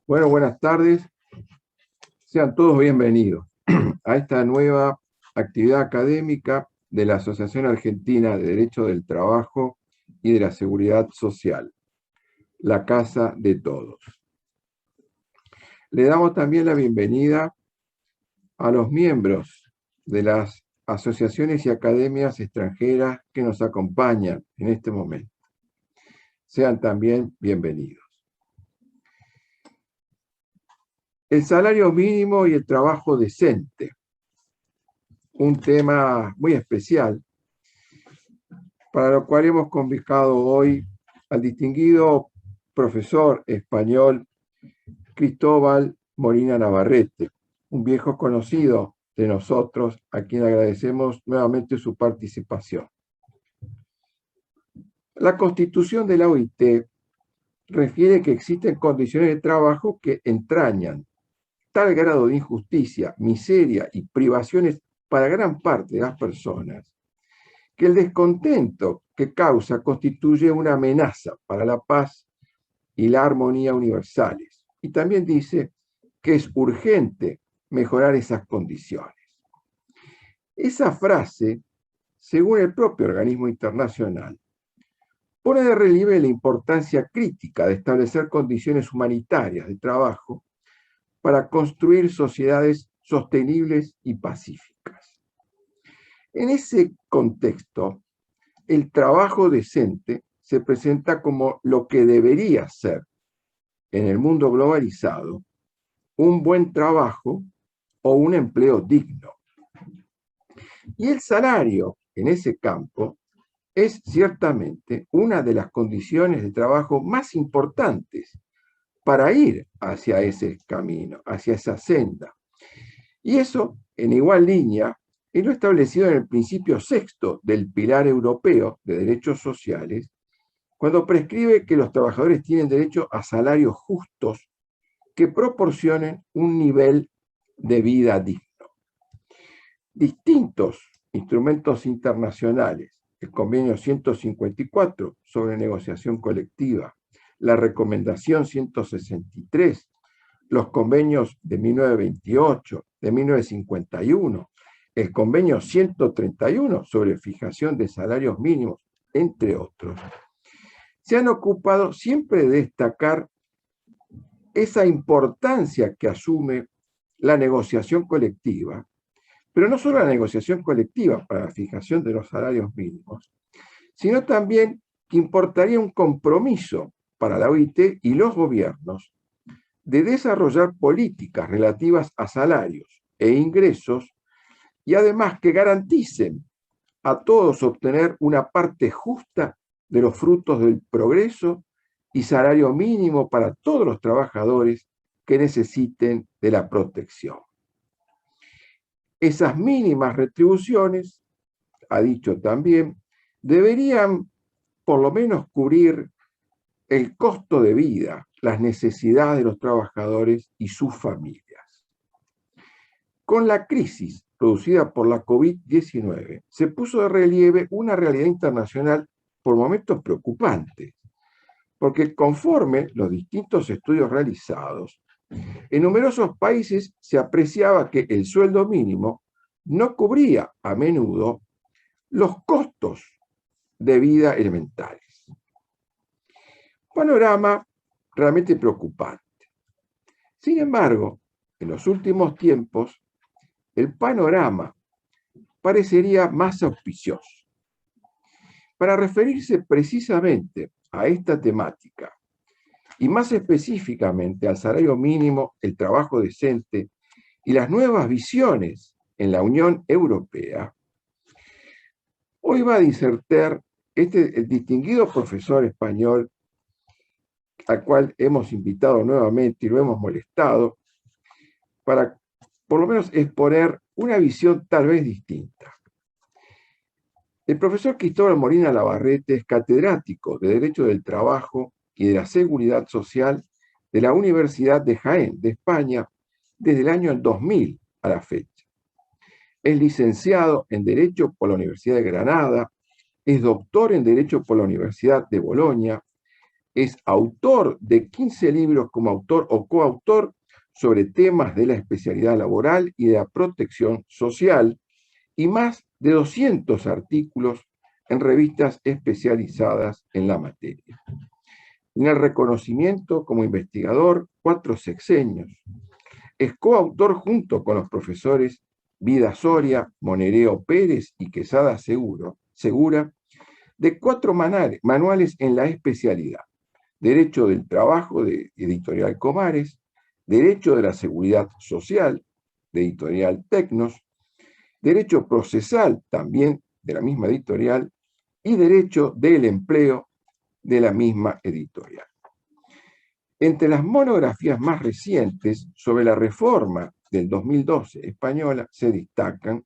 Bueno, buenas tardes. Sean todos bienvenidos a esta nueva actividad académica de la Asociación Argentina de Derecho del Trabajo y de la Seguridad Social, la Casa de Todos. Le damos también la bienvenida a los miembros de las asociaciones y academias extranjeras que nos acompañan en este momento. Sean también bienvenidos. El salario mínimo y el trabajo decente. Un tema muy especial, para lo cual hemos convocado hoy al distinguido profesor español Cristóbal Molina Navarrete, un viejo conocido de nosotros, a quien agradecemos nuevamente su participación. La Constitución de la OIT refiere que existen condiciones de trabajo que entrañan tal grado de injusticia, miseria y privaciones para gran parte de las personas, que el descontento que causa constituye una amenaza para la paz y la armonía universales. Y también dice que es urgente mejorar esas condiciones. Esa frase, según el propio organismo internacional, pone de relieve la importancia crítica de establecer condiciones humanitarias de trabajo para construir sociedades sostenibles y pacíficas. En ese contexto, el trabajo decente se presenta como lo que debería ser, en el mundo globalizado, un buen trabajo o un empleo digno. Y el salario en ese campo es ciertamente una de las condiciones de trabajo más importantes para ir hacia ese camino, hacia esa senda. Y eso, en igual línea, es lo establecido en el principio sexto del Pilar Europeo de Derechos Sociales, cuando prescribe que los trabajadores tienen derecho a salarios justos que proporcionen un nivel de vida digno. Distintos instrumentos internacionales, el Convenio 154 sobre negociación colectiva, la Recomendación 163, los convenios de 1928, de 1951, el Convenio 131 sobre fijación de salarios mínimos, entre otros, se han ocupado siempre de destacar esa importancia que asume la negociación colectiva, pero no solo la negociación colectiva para la fijación de los salarios mínimos, sino también que importaría un compromiso para la OIT y los gobiernos de desarrollar políticas relativas a salarios e ingresos y además que garanticen a todos obtener una parte justa de los frutos del progreso y salario mínimo para todos los trabajadores que necesiten de la protección. Esas mínimas retribuciones, ha dicho también, deberían por lo menos cubrir el costo de vida, las necesidades de los trabajadores y sus familias. Con la crisis producida por la COVID-19, se puso de relieve una realidad internacional por momentos preocupante, porque conforme los distintos estudios realizados, en numerosos países se apreciaba que el sueldo mínimo no cubría a menudo los costos de vida elementales. Panorama realmente preocupante. Sin embargo, en los últimos tiempos, el panorama parecería más auspicioso. Para referirse precisamente a esta temática, y más específicamente al salario mínimo, el trabajo decente y las nuevas visiones en la Unión Europea, hoy va a disertar el distinguido profesor español al cual hemos invitado nuevamente y lo hemos molestado para por lo menos exponer una visión tal vez distinta. El profesor Cristóbal Molina Navarrete es catedrático de Derecho del Trabajo y de la Seguridad Social de la Universidad de Jaén, de España, desde el año 2000 a la fecha. Es licenciado en Derecho por la Universidad de Granada, es doctor en Derecho por la Universidad de Bolonia, Es autor de 15 libros como autor o coautor sobre temas de la especialidad laboral y de la protección social, y más de 200 artículos en revistas especializadas en la materia. En el reconocimiento como investigador, 4 sexenios. Es coautor junto con los profesores Vida Soria, Monereo Pérez y Quesada Segura de 4 manuales en la especialidad: Derecho del Trabajo, de Editorial Comares; Derecho de la Seguridad Social, de Editorial Tecnos; Derecho Procesal, también de la misma editorial; y Derecho del Empleo, de la misma editorial. Entre las monografías más recientes sobre la reforma del 2012 española se destacan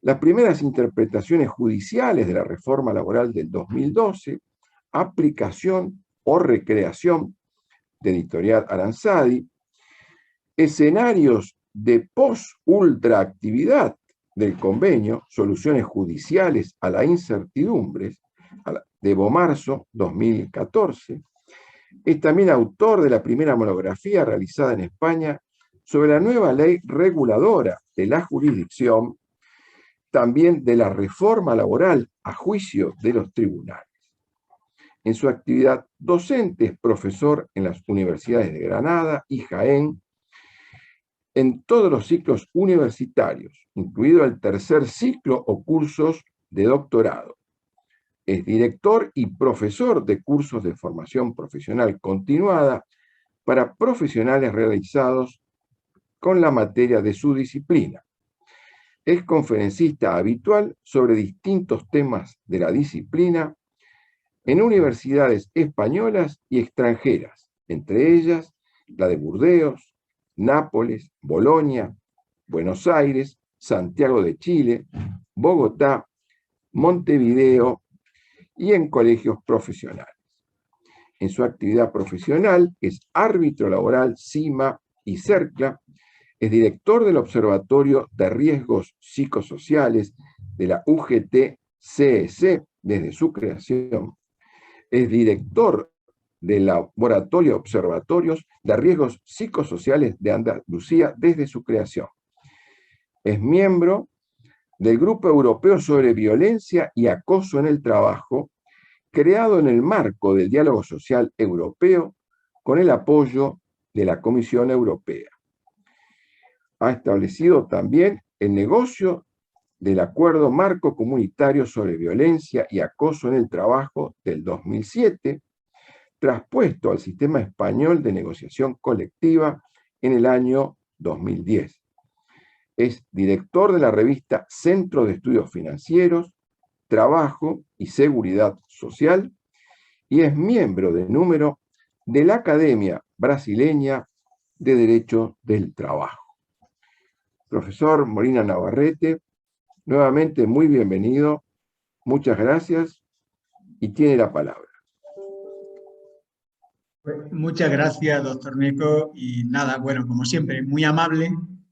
las primeras interpretaciones judiciales de la reforma laboral del 2012, aplicación o recreación, de editorial Aranzadi; escenarios de post-ultraactividad del convenio, soluciones judiciales a la incertidumbre, de Bomarzo, 2014. Es también autor de la primera monografía realizada en España sobre la nueva ley reguladora de la jurisdicción, también de la reforma laboral a juicio de los tribunales. En su actividad docente es profesor en las universidades de Granada y Jaén, en todos los ciclos universitarios, incluido el tercer ciclo o cursos de doctorado. Es director y profesor de cursos de formación profesional continuada para profesionales realizados con la materia de su disciplina. Es conferencista habitual sobre distintos temas de la disciplina en universidades españolas y extranjeras, entre ellas la de Burdeos, Nápoles, Bolonia, Buenos Aires, Santiago de Chile, Bogotá, Montevideo, y en colegios profesionales. En su actividad profesional es árbitro laboral CIMA y CERCLA, es director del Observatorio de Riesgos Psicosociales de la UGT-CEC desde su creación, es director del Laboratorio de Observatorios de Riesgos Psicosociales de Andalucía desde su creación. Es miembro del Grupo Europeo sobre Violencia y Acoso en el Trabajo, creado en el marco del diálogo social europeo con el apoyo de la Comisión Europea. Ha establecido también el negocio del Acuerdo Marco Comunitario sobre Violencia y Acoso en el Trabajo del 2007, traspuesto al sistema español de negociación colectiva en el año 2010. Es director de la revista Centro de Estudios Financieros, Trabajo y Seguridad Social, y es miembro de número de la Academia Brasileña de Derecho del Trabajo. Profesor Molina Navarrete, nuevamente muy bienvenido, muchas gracias y tiene la palabra. Muchas gracias, doctor Neco, y nada, bueno, como siempre, muy amable,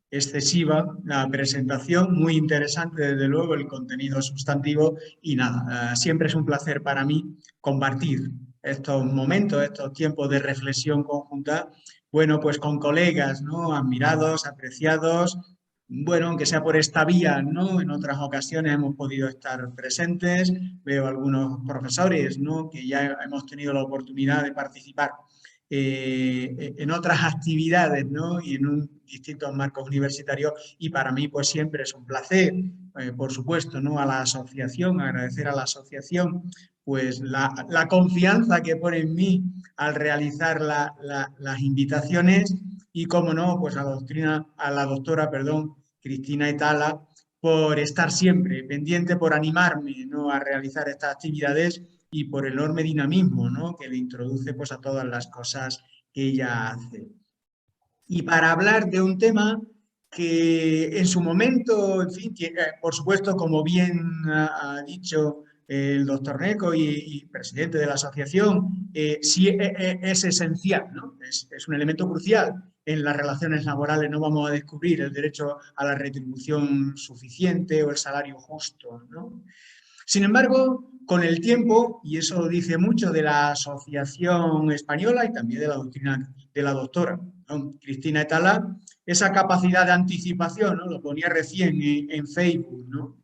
excesiva la presentación, muy interesante desde luego el contenido sustantivo y nada, siempre es un placer para mí compartir estos momentos, estos tiempos de reflexión conjunta, bueno, pues con colegas, ¿no? Admirados, apreciados, bueno, aunque sea por esta vía, ¿no? En otras ocasiones hemos podido estar presentes, veo algunos profesores, ¿no? Que ya hemos tenido la oportunidad de participar en otras actividades, ¿no? Y en distintos marcos universitarios, y para mí pues siempre es un placer, por supuesto, ¿no? A la asociación, agradecer a la asociación pues la confianza que pone en mí al realizar las invitaciones y, como no, pues a la doctora, Cristina Etala, por estar siempre pendiente, por animarme, ¿no? A realizar estas actividades y por el enorme dinamismo, ¿no? Que le introduce pues, a todas las cosas que ella hace. Y para hablar de un tema que en su momento, en fin, que, por supuesto, como bien ha dicho el doctor Neco y presidente de la asociación, sí es esencial, ¿no? Es un elemento crucial en las relaciones laborales. No vamos a descubrir el derecho a la retribución suficiente o el salario justo, ¿no? Sin embargo, con el tiempo, y eso dice mucho de la Asociación Española y también de la doctrina de la doctora, ¿no?, Cristina Etalá, esa capacidad de anticipación, ¿no?, lo ponía recién en Facebook, ¿no?,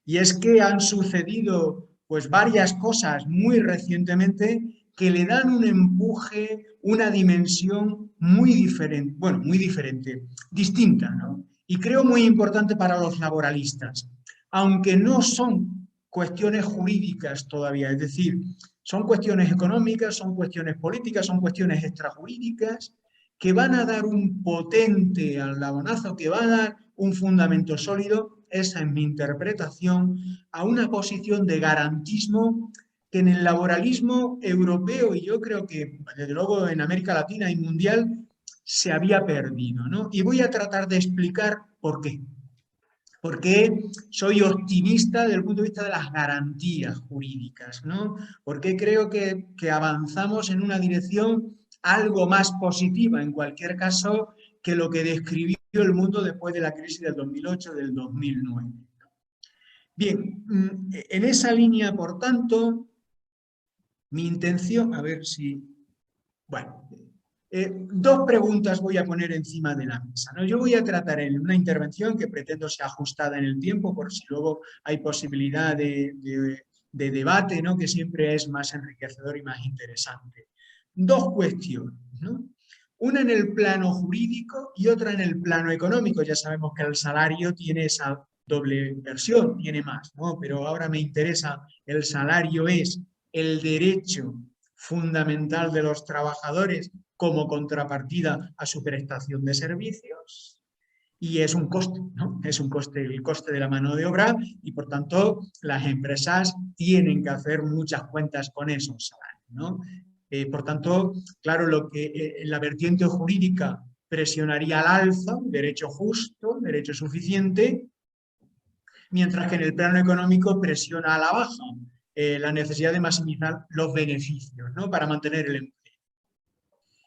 y es que han sucedido pues varias cosas muy recientemente que le dan un empuje, una dimensión muy diferente, bueno, muy diferente, distinta, ¿no? Y creo muy importante para los laboralistas, aunque no son cuestiones jurídicas todavía, es decir, son cuestiones económicas, son cuestiones políticas, son cuestiones extrajurídicas que van a dar un potente aldabonazo, que va a dar un fundamento sólido, esa es mi interpretación, a una posición de garantismo que en el laboralismo europeo, y yo creo que desde luego en América Latina y mundial, se había perdido, ¿no? Y voy a tratar de explicar por qué. Porque soy optimista desde el punto de vista de las garantías jurídicas, ¿no? Porque creo que avanzamos en una dirección algo más positiva, en cualquier caso, que lo que describió el mundo después de la crisis del 2008, del 2009. Bien, en esa línea, por tanto, mi intención, a ver si... Bueno, dos preguntas voy a poner encima de la mesa, ¿no? Yo voy a tratar en una intervención que pretendo sea ajustada en el tiempo, por si luego hay posibilidad de debate, ¿no?, que siempre es más enriquecedor y más interesante. Dos cuestiones, ¿no? Una en el plano jurídico y otra en el plano económico. Ya sabemos que el salario tiene esa doble versión, tiene más, ¿no? Pero ahora me interesa, el salario es el derecho fundamental de los trabajadores como contrapartida a su prestación de servicios, y es un coste, ¿no? Es un coste, el coste de la mano de obra, y por tanto las empresas tienen que hacer muchas cuentas con esos salarios, ¿no? Por tanto, claro, lo que en la vertiente jurídica presionaría al alza, derecho justo, derecho suficiente, mientras que en el plano económico presiona a la baja, la necesidad de maximizar los beneficios, ¿no?, para mantener el empleo.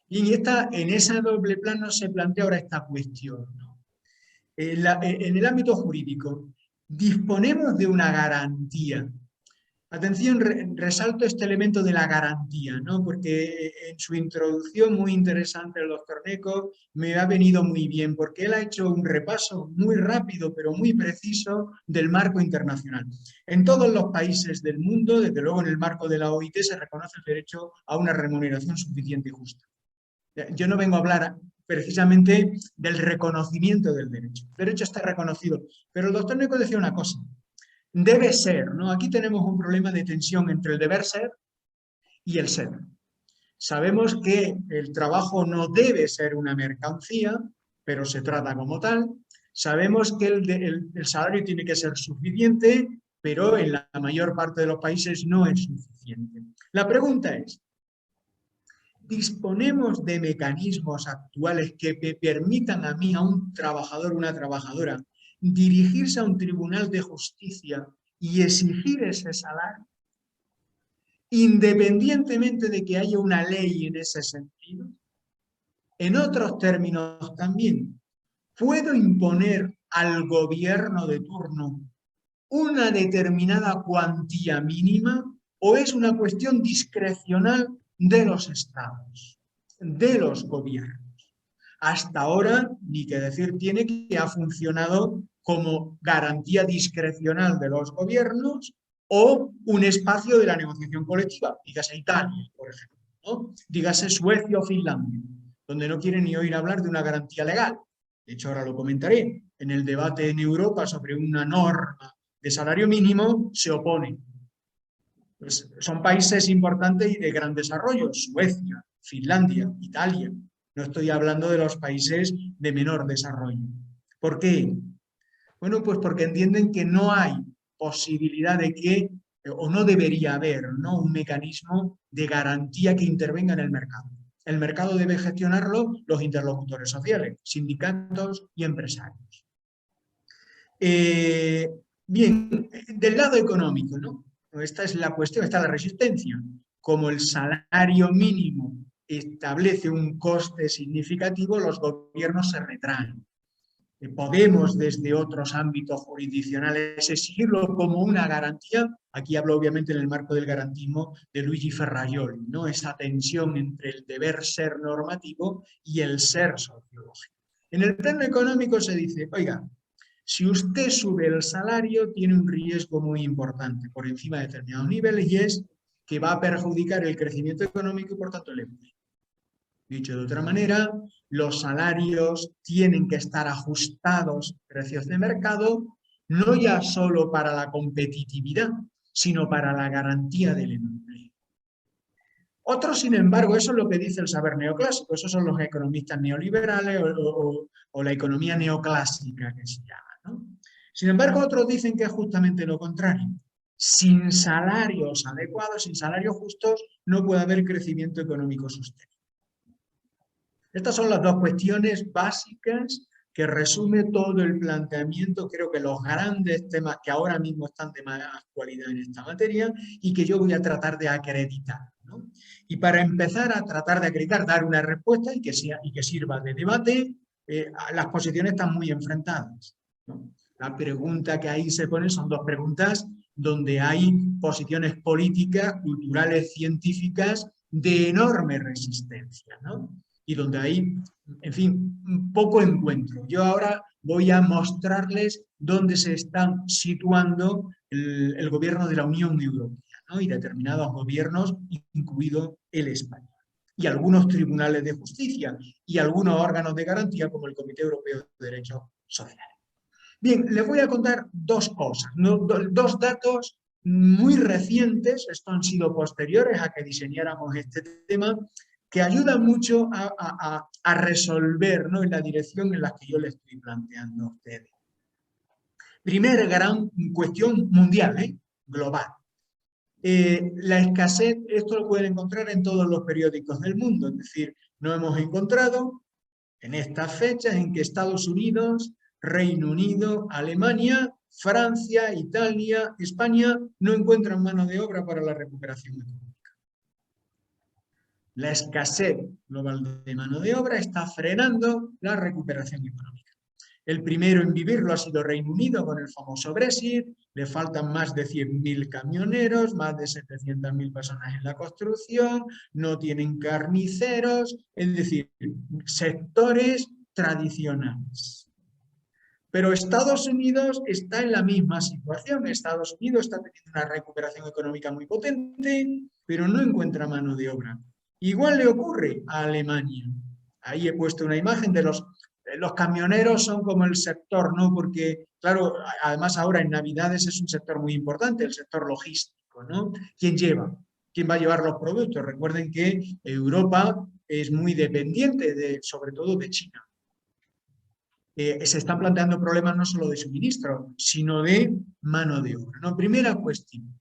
Y en ese doble plano se plantea ahora esta cuestión, ¿no? En el ámbito jurídico, disponemos de una garantía. Atención, resalto este elemento de la garantía, ¿no?, porque en su introducción muy interesante el doctor Neco me ha venido muy bien, porque él ha hecho un repaso muy rápido pero muy preciso del marco internacional. En todos los países del mundo, desde luego en el marco de la OIT, se reconoce el derecho a una remuneración suficiente y justa. Yo no vengo a hablar precisamente del reconocimiento del derecho. El derecho está reconocido, pero el doctor Neco decía una cosa: debe ser, ¿no? Aquí tenemos un problema de tensión entre el deber ser y el ser. Sabemos que el trabajo no debe ser una mercancía, pero se trata como tal. Sabemos que el salario tiene que ser suficiente, pero en la mayor parte de los países no es suficiente. La pregunta es, ¿disponemos de mecanismos actuales que permitan a mí, a un trabajador o una trabajadora, dirigirse a un tribunal de justicia y exigir ese salario, independientemente de que haya una ley en ese sentido? En otros términos también, ¿puedo imponer al gobierno de turno una determinada cuantía mínima o es una cuestión discrecional de los estados, de los gobiernos? Hasta ahora, ni que decir tiene, que ha funcionado como garantía discrecional de los gobiernos o un espacio de la negociación colectiva, dígase Italia, por ejemplo, ¿no? Dígase Suecia o Finlandia, donde no quieren ni oír hablar de una garantía legal. De hecho, ahora lo comentaré. En el debate en Europa sobre una norma de salario mínimo se oponen. Pues son países importantes y de gran desarrollo: Suecia, Finlandia, Italia. No estoy hablando de los países de menor desarrollo. ¿Por qué? Bueno, pues porque entienden que no hay posibilidad de que, o no debería haber, ¿no?, un mecanismo de garantía que intervenga en el mercado. El mercado debe gestionarlo los interlocutores sociales, sindicatos y empresarios. Bien, del lado económico, ¿no? Esta es la cuestión, esta es la resistencia. Como el salario mínimo establece un coste significativo, los gobiernos se retraen. podemos desde otros ámbitos jurisdiccionales exigirlo como una garantía. Aquí hablo obviamente en el marco del garantismo de Luigi Ferrajoli, ¿no? Esa tensión entre el deber ser normativo y el ser sociológico. En el plano económico se dice, oiga, si usted sube el salario tiene un riesgo muy importante por encima de determinados niveles y es que va a perjudicar el crecimiento económico y por tanto el empleo. Dicho de otra manera, los salarios tienen que estar ajustados a precios de mercado, no ya solo para la competitividad, sino para la garantía del empleo. Otros, sin embargo, eso es lo que dice el saber neoclásico, esos son los economistas neoliberales o la economía neoclásica que se llama, ¿no? Sin embargo, otros dicen que es justamente lo contrario. Sin salarios adecuados, sin salarios justos, no puede haber crecimiento económico sostenible. Estas son las dos cuestiones básicas que resume todo el planteamiento, creo que los grandes temas que ahora mismo están de más actualidad en esta materia y que yo voy a tratar de acreditar, ¿no? Y para empezar a tratar de acreditar, dar una respuesta y que sirva de debate, las posiciones están muy enfrentadas, ¿no? La pregunta que ahí se pone son dos preguntas donde hay posiciones políticas, culturales, científicas de enorme resistencia, ¿no? Y donde hay, en fin, poco encuentro. Yo ahora voy a mostrarles dónde se están situando el gobierno de la Unión Europea, ¿no? Y determinados gobiernos, incluido el español. Y algunos tribunales de justicia y algunos órganos de garantía como el Comité Europeo de Derechos Sociales. Bien, les voy a contar dos cosas, ¿no? Dos datos muy recientes, estos han sido posteriores a que diseñáramos este tema, que ayudan mucho a resolver, ¿no?, en la dirección en la que yo les estoy planteando a ustedes. Primera gran cuestión mundial, global. La escasez, esto lo pueden encontrar en todos los periódicos del mundo, es decir, no hemos encontrado en estas fechas en que Estados Unidos, Reino Unido, Alemania, Francia, Italia, España no encuentran mano de obra para la recuperación económica. La escasez global de mano de obra está frenando la recuperación económica. El primero en vivirlo ha sido Reino Unido con el famoso Brexit, le faltan más de 100.000 camioneros, más de 700.000 personas en la construcción, no tienen carniceros, es decir, sectores tradicionales. Pero Estados Unidos está en la misma situación. Estados Unidos está teniendo una recuperación económica muy potente, pero no encuentra mano de obra. Igual le ocurre a Alemania. Ahí he puesto una imagen de los camioneros, son como el sector, ¿no? Porque, claro, además ahora en Navidades es un sector muy importante, el sector logístico, ¿no? ¿Quién lleva? ¿Quién va a llevar los productos? Recuerden que Europa es muy dependiente, sobre todo de China. Se están planteando problemas no solo de suministro, sino de mano de obra, ¿no? Primera cuestión.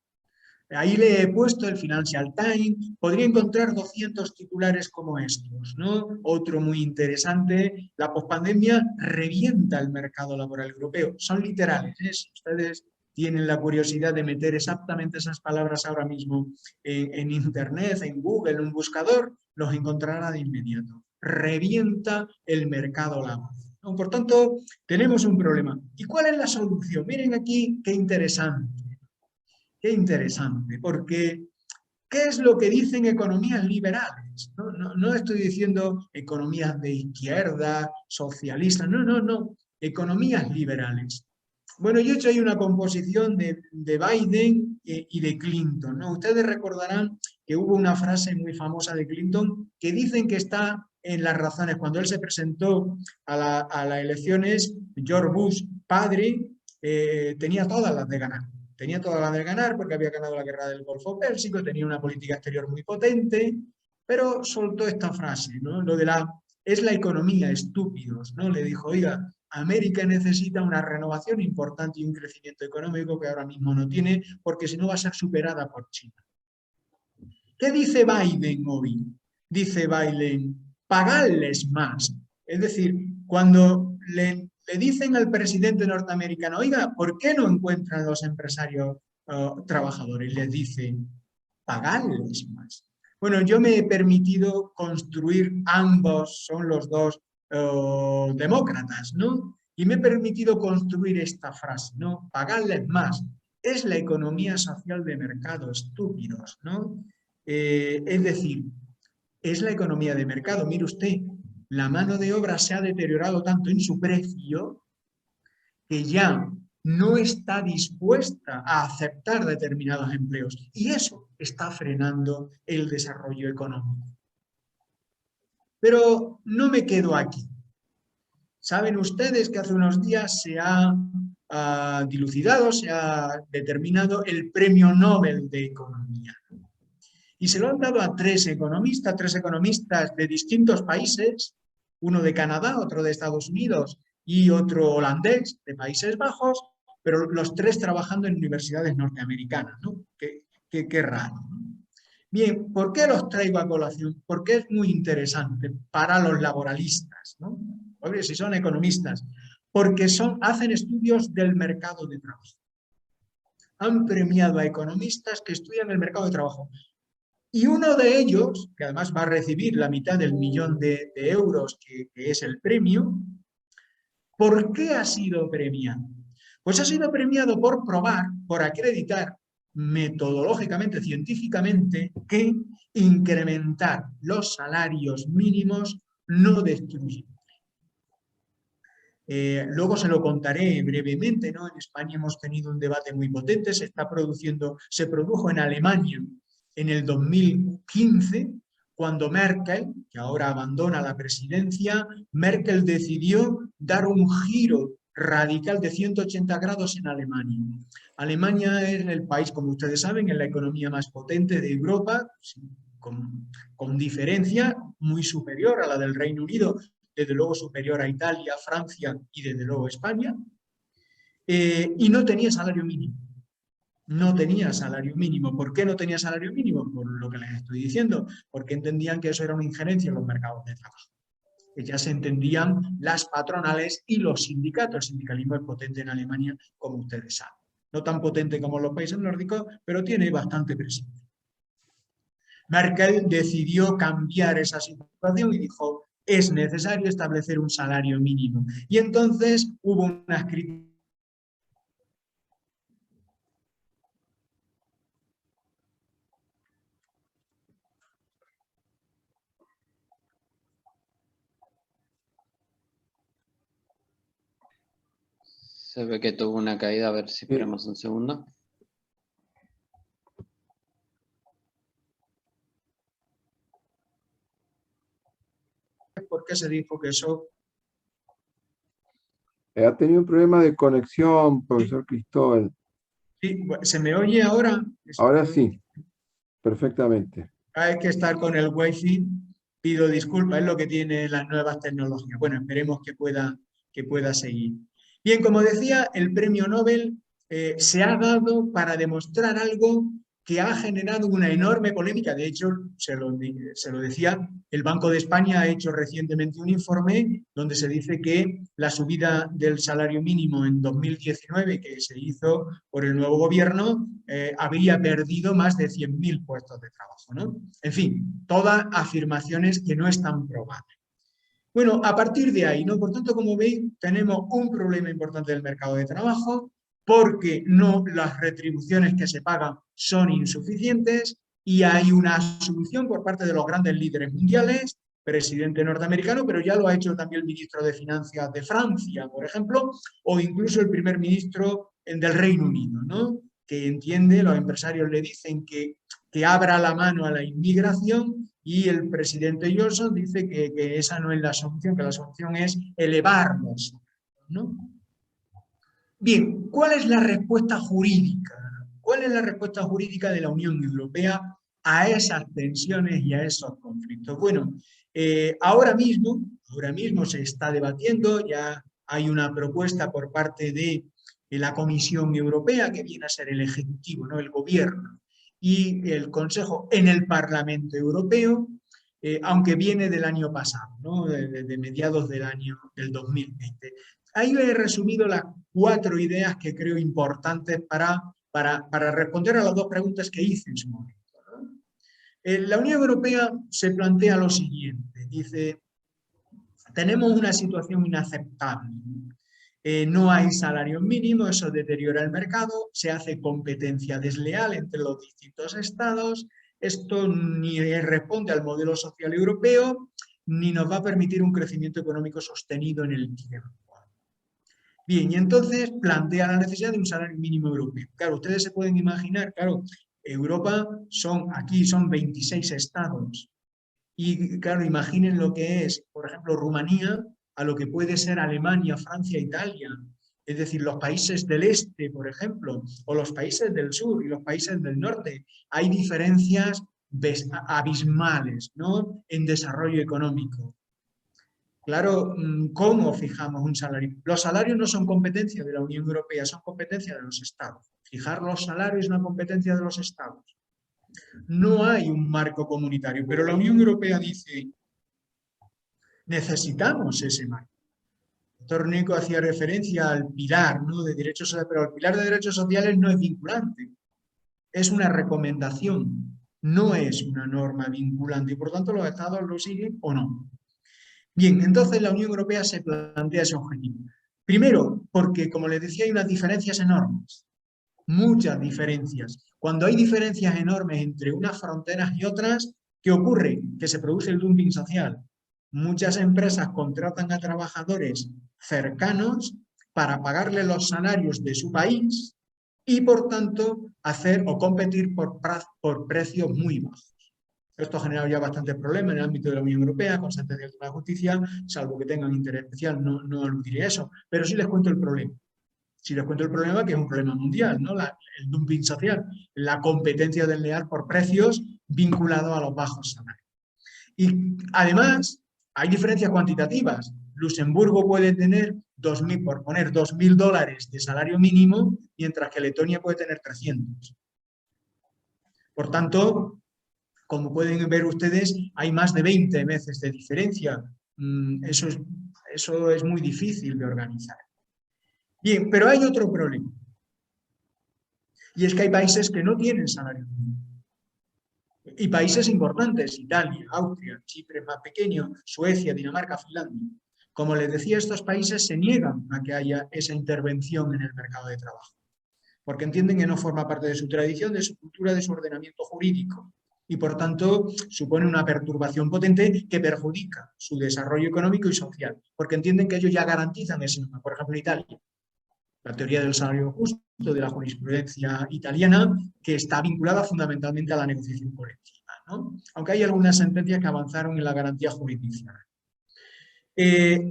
Ahí le he puesto el Financial Times, podría encontrar 200 titulares como estos, ¿no? Otro muy interesante, la pospandemia revienta el mercado laboral europeo. Son literales, ¿eh? Si ustedes tienen la curiosidad de meter exactamente esas palabras ahora mismo en Internet, en Google, en un buscador, los encontrará de inmediato. Revienta el mercado laboral. Por tanto, tenemos un problema. ¿Y cuál es la solución? Miren aquí qué interesante. Qué interesante, porque ¿qué es lo que dicen economías liberales? No estoy diciendo economías de izquierda, socialistas, no, economías liberales. Bueno, yo he hecho ahí una composición de Biden y de Clinton, ¿no? Ustedes recordarán que hubo una frase muy famosa de Clinton que dicen que está en las razones. Cuando él se presentó a las elecciones, George Bush, padre, tenía todas las de ganar. Tenía todas las de ganar porque había ganado la guerra del Golfo Pérsico, tenía una política exterior muy potente, pero soltó esta frase, ¿no? Lo de es la economía, estúpidos, ¿no? Le dijo, oiga, América necesita una renovación importante y un crecimiento económico que ahora mismo no tiene, porque si no va a ser superada por China. ¿Qué dice Biden hoy? Dice Biden, pagarles más. Es decir, cuando le dicen al presidente norteamericano, oiga, ¿por qué no encuentran los empresarios trabajadores? Les dicen, pagarles más. Bueno, yo me he permitido construir ambos, son los dos demócratas, ¿no? Y me he permitido construir esta frase, ¿no? Pagarles más. Es la economía social de mercado, estúpidos, ¿no? Es decir, es la economía de mercado. Mire usted, la mano de obra se ha deteriorado tanto en su precio que ya no está dispuesta a aceptar determinados empleos. Y eso está frenando el desarrollo económico. Pero no me quedo aquí. Saben ustedes que hace unos días se ha dilucidado, se ha determinado el Premio Nobel de Economía. Y se lo han dado a tres economistas de distintos países, uno de Canadá, otro de Estados Unidos y otro holandés de Países Bajos, pero los tres trabajando en universidades norteamericanas, ¿no? Qué raro, ¿no? Bien, ¿por qué los traigo a colación? Porque es muy interesante para los laboralistas, ¿no? Oye, si son economistas, porque hacen estudios del mercado de trabajo. Han premiado a economistas que estudian el mercado de trabajo. Y uno de ellos, que además va a recibir la mitad del millón de euros que es el premio, ¿por qué ha sido premiado? Pues ha sido premiado por probar, por acreditar metodológicamente, científicamente, que incrementar los salarios mínimos no destruye. Luego se lo contaré brevemente, ¿no? En España hemos tenido un debate muy potente, se produjo en Alemania en el 2015, cuando Merkel, que ahora abandona la presidencia, Merkel decidió dar un giro radical de 180 grados en Alemania. Alemania es el país, como ustedes saben, es la economía más potente de Europa, con diferencia muy superior a la del Reino Unido, desde luego superior a Italia, Francia y desde luego España, y no tenía salario mínimo. No tenía salario mínimo. ¿Por qué no tenía salario mínimo? Por lo que les estoy diciendo, porque entendían que eso era una injerencia en los mercados de trabajo. Que ya se entendían las patronales y los sindicatos. El sindicalismo es potente en Alemania, como ustedes saben. No tan potente como en los países nórdicos, pero tiene bastante presencia. Merkel decidió cambiar esa situación y dijo: es necesario establecer un salario mínimo. Y entonces hubo unas críticas. Se ve que tuvo una caída, a ver si esperamos un segundo. ¿Por qué se dijo que eso? Ha tenido un problema de conexión, profesor Cristóbal. Sí, ¿se me oye ahora? Ahora sí, perfectamente. Hay que estar con el wifi. Pido disculpas, es lo que tienen las nuevas tecnologías. Bueno, esperemos que pueda seguir. Bien, como decía, el premio Nobel se ha dado para demostrar algo que ha generado una enorme polémica. De hecho, se lo decía, el Banco de España ha hecho recientemente un informe donde se dice que la subida del salario mínimo en 2019, que se hizo por el nuevo gobierno, habría perdido más de 100.000 puestos de trabajo, ¿no? En fin, todas afirmaciones que no están probadas. Bueno, a partir de ahí, ¿no? Por tanto, como veis, tenemos un problema importante del mercado de trabajo, porque las retribuciones que se pagan son insuficientes y hay una solución por parte de los grandes líderes mundiales, presidente norteamericano, pero ya lo ha hecho también el ministro de Finanzas de Francia, por ejemplo, o incluso el primer ministro del Reino Unido, ¿no? Que entiende, los empresarios le dicen que abra la mano a la inmigración y el presidente Johnson dice que esa no es la solución, que la solución es elevarnos, ¿no? Bien, ¿cuál es la respuesta jurídica? ¿Cuál es la respuesta jurídica de la Unión Europea a esas tensiones y a esos conflictos? Bueno, ahora mismo se está debatiendo, ya hay una propuesta por parte de la Comisión Europea, que viene a ser el Ejecutivo, ¿no? El Gobierno, y el Consejo en el Parlamento Europeo, aunque viene del año pasado, ¿no? de mediados del 2020. Ahí he resumido las 4 ideas que creo importantes para responder a las 2 preguntas que hice en su momento, ¿no? La Unión Europea se plantea lo siguiente, dice: tenemos una situación inaceptable. No hay salario mínimo, eso deteriora el mercado, se hace competencia desleal entre los distintos estados. Esto ni responde al modelo social europeo, ni nos va a permitir un crecimiento económico sostenido en el tiempo. Bien, y entonces plantea la necesidad de un salario mínimo europeo. Claro, ustedes se pueden imaginar, claro, Europa aquí son 26 estados. Y claro, imaginen lo que es, por ejemplo, Rumanía, a lo que puede ser Alemania, Francia, Italia. Es decir, los países del este, por ejemplo, o los países del sur y los países del norte. Hay diferencias abismales, ¿no?, en desarrollo económico. Claro, ¿cómo fijamos un salario? Los salarios no son competencia de la Unión Europea, son competencia de los estados. Fijar los salarios es una competencia de los estados. No hay un marco comunitario, pero la Unión Europea dice, necesitamos ese marco. El doctor Neco hacía referencia al pilar, ¿no?, de derechos sociales, pero el pilar de derechos sociales no es vinculante, es una recomendación, no es una norma vinculante, y por tanto los estados lo siguen o no. Bien, entonces la Unión Europea se plantea ese objetivo. Primero, porque, como les decía, hay unas diferencias enormes, muchas diferencias. Cuando hay diferencias enormes entre unas fronteras y otras, ¿qué ocurre? Que se produce el dumping social. Muchas empresas contratan a trabajadores cercanos para pagarle los salarios de su país y, por tanto, hacer o competir por precios muy bajos. Esto ha generado ya bastantes problemas en el ámbito de la Unión Europea, con sentencias de la justicia, salvo que tengan interés especial, no aludiré a eso. Pero sí les cuento el problema. Si les cuento el problema, que es un problema mundial, ¿no? El dumping social, la competencia desleal por precios vinculado a los bajos salarios. Y además, hay diferencias cuantitativas. Luxemburgo puede tener por poner $2.000 de salario mínimo, mientras que Letonia puede tener 300. Por tanto, como pueden ver ustedes, hay más de 20 veces de diferencia. Eso es muy difícil de organizar. Bien, pero hay otro problema. Y es que hay países que no tienen salario mínimo. Y países importantes, Italia, Austria, Chipre más pequeño, Suecia, Dinamarca, Finlandia. Como les decía, estos países se niegan a que haya esa intervención en el mercado de trabajo, porque entienden que no forma parte de su tradición, de su cultura, de su ordenamiento jurídico. Y por tanto supone una perturbación potente que perjudica su desarrollo económico y social, porque entienden que ellos ya garantizan ese número. Por ejemplo, Italia. La teoría del salario justo, de la jurisprudencia italiana, que está vinculada fundamentalmente a la negociación colectiva, ¿no? Aunque hay algunas sentencias que avanzaron en la garantía jurisdiccional.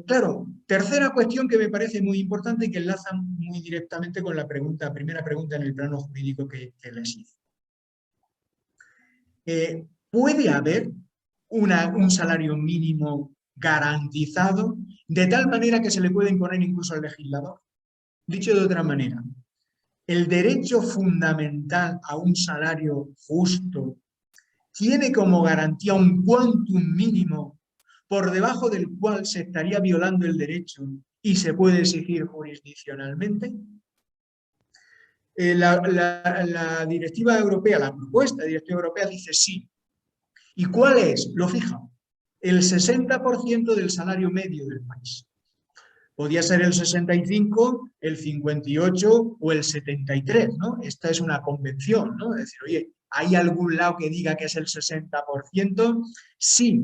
Claro, tercera cuestión que me parece muy importante y que enlaza muy directamente con la primera pregunta en el plano jurídico que les hice. ¿Puede haber un salario mínimo garantizado de tal manera que se le puede imponer incluso al legislador? Dicho de otra manera, el derecho fundamental a un salario justo tiene como garantía un quantum mínimo por debajo del cual se estaría violando el derecho y se puede exigir jurisdiccionalmente. La directiva europea, la propuesta de directiva europea dice sí. ¿Y cuál es? Lo fija. El 60% del salario medio del país. Podría ser el 65, el 58 o el 73, ¿no? Esta es una convención, ¿no? Es decir, oye, ¿hay algún lado que diga que es el 60%? Sí.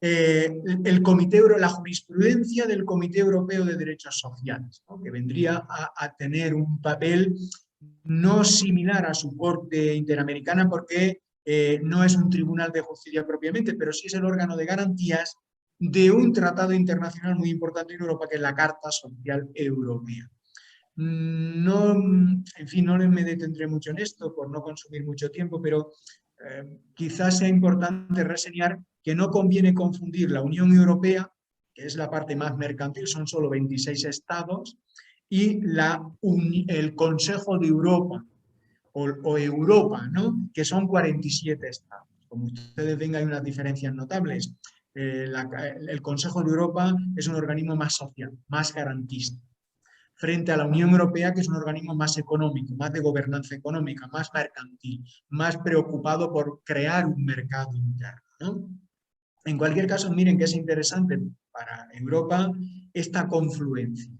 La jurisprudencia del Comité Europeo de Derechos Sociales, ¿no?, que vendría a tener un papel no similar a su Corte Interamericana porque no es un tribunal de justicia propiamente, pero sí es el órgano de garantías de un tratado internacional muy importante en Europa, que es la Carta Social Europea. No, en fin, no me detendré mucho en esto por no consumir mucho tiempo, pero quizás sea importante reseñar que no conviene confundir la Unión Europea, que es la parte más mercantil, son solo 26 estados, y el Consejo de Europa, o Europa, ¿no?, que son 47 estados. Como ustedes ven, hay unas diferencias notables. El Consejo de Europa es un organismo más social, más garantista, frente a la Unión Europea, que es un organismo más económico, más de gobernanza económica, más mercantil, más preocupado por crear un mercado interno, ¿no? En cualquier caso, miren que es interesante para Europa esta confluencia.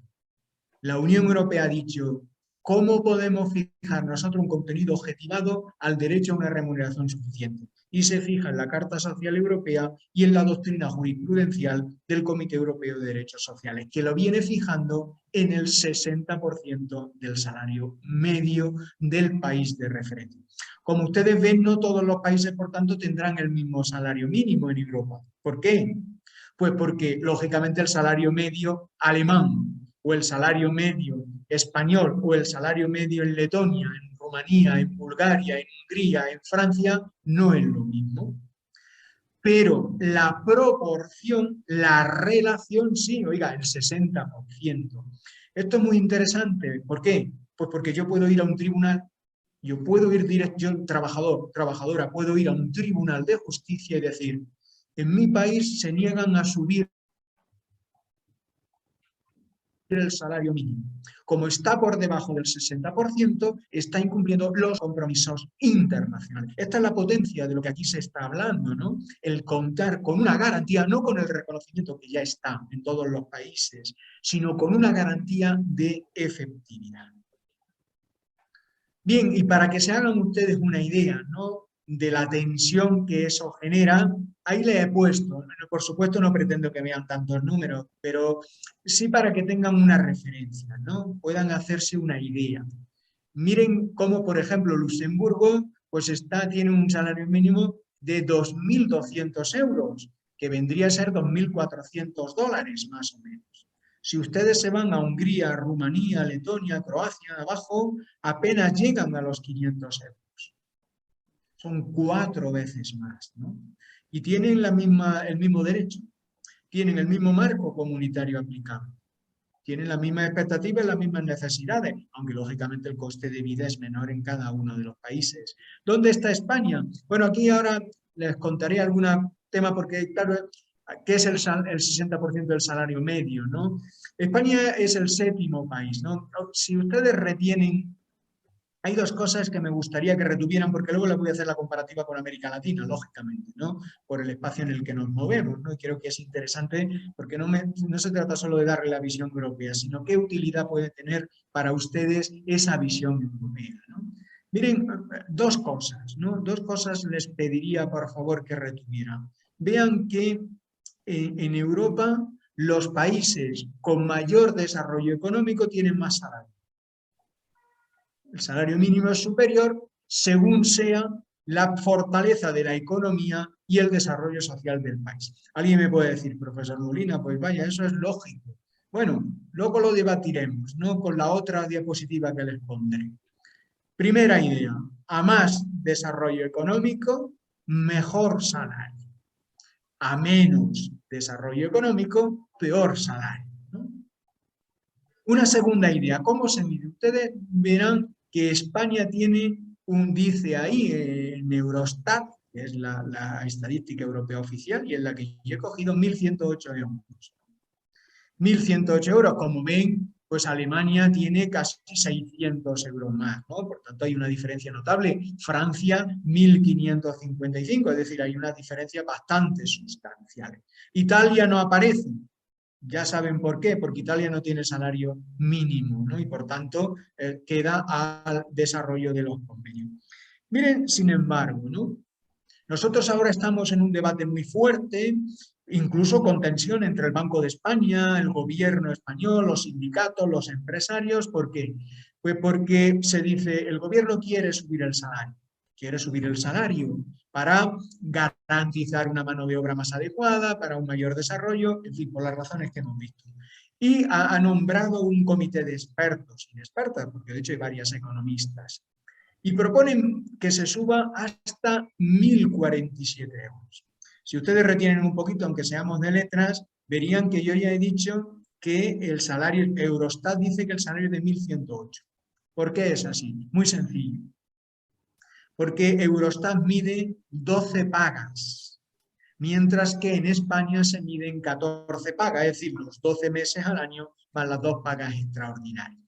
La Unión Europea ha dicho, ¿cómo podemos fijar nosotros un contenido objetivado al derecho a una remuneración suficiente? Y se fija en la Carta Social Europea y en la doctrina jurisprudencial del Comité Europeo de Derechos Sociales, que lo viene fijando en el 60% del salario medio del país de referencia. Como ustedes ven, no todos los países, por tanto, tendrán el mismo salario mínimo en Europa. ¿Por qué? Pues porque, lógicamente, el salario medio alemán o el salario medio español o el salario medio en Letonia, en Rumanía, en Bulgaria, en Hungría, en Francia, no es lo mismo. Pero la proporción, la relación, sí, oiga, el 60%. Esto es muy interesante. ¿Por qué? Pues porque yo puedo ir a un tribunal, yo puedo ir directo, yo trabajadora, puedo ir a un tribunal de justicia y decir, en mi país se niegan a subir el salario mínimo. Como está por debajo del 60%, está incumpliendo los compromisos internacionales. Esta es la potencia de lo que aquí se está hablando, ¿no? El contar con una garantía, no con el reconocimiento que ya está en todos los países, sino con una garantía de efectividad. Bien, y para que se hagan ustedes una idea, ¿no?, de la tensión que eso genera, ahí le he puesto, por supuesto no pretendo que vean tantos números, pero sí para que tengan una referencia, ¿no?, puedan hacerse una idea. Miren cómo, por ejemplo, Luxemburgo pues tiene un salario mínimo de 2.200 euros, que vendría a ser 2.400 dólares más o menos. Si ustedes se van a Hungría, Rumanía, Letonia, Croacia, abajo, apenas llegan a los 500 euros. Son 4 veces más, ¿no? Y tienen el mismo derecho, tienen el mismo marco comunitario aplicable, tienen las mismas expectativas y las mismas necesidades, aunque lógicamente el coste de vida es menor en cada uno de los países. ¿Dónde está España? Bueno, aquí ahora les contaré algún tema porque, claro, ¿qué es el 60% del salario medio, ¿no? España es el 7º país, ¿no? Si ustedes retienen, hay 2 cosas que me gustaría que retuvieran, porque luego les voy a hacer la comparativa con América Latina, lógicamente, ¿no?, por el espacio en el que nos movemos, ¿no? Y creo que es interesante porque no se trata solo de darle la visión europea, sino qué utilidad puede tener para ustedes esa visión europea, ¿no? Miren, 2 cosas, ¿no? 2 cosas les pediría, por favor, que retuvieran. Vean que en Europa los países con mayor desarrollo económico tienen más salario. El salario mínimo es superior según sea la fortaleza de la economía y el desarrollo social del país. Alguien me puede decir, profesor Molina, pues vaya, eso es lógico. Bueno, luego lo debatiremos, ¿no?, con la otra diapositiva que les pondré. Primera idea, a más desarrollo económico, mejor salario. A menos desarrollo económico, peor salario, ¿no? Una segunda idea, ¿cómo se mide? Ustedes verán que España tiene dice ahí en Eurostat, que es la estadística europea oficial y en la que yo he cogido 1.108 euros. 1.108 euros, como ven, pues Alemania tiene casi 600 euros más, ¿no? Por tanto, hay una diferencia notable. Francia, 1.555, es decir, hay una diferencia bastante sustancial. Italia no aparece. Ya saben por qué, porque Italia no tiene salario mínimo, ¿no?, y por tanto queda al desarrollo de los convenios. Miren, sin embargo, ¿no?, nosotros ahora estamos en un debate muy fuerte, incluso con tensión entre el Banco de España, el gobierno español, los sindicatos, los empresarios. ¿Por qué? Pues porque se dice, el gobierno quiere subir el salario para garantizar una mano de obra más adecuada, para un mayor desarrollo, en fin, por las razones que hemos visto. Y ha nombrado un comité de expertos y expertas, porque de hecho hay varias economistas, y proponen que se suba hasta 1.047 euros. Si ustedes retienen un poquito, aunque seamos de letras, verían que yo ya he dicho que el salario, Eurostat dice que el salario es de 1.108. ¿Por qué es así? Muy sencillo. Porque Eurostat mide 12 pagas, mientras que en España se miden 14 pagas, es decir, los 12 meses al año más las 2 pagas extraordinarias.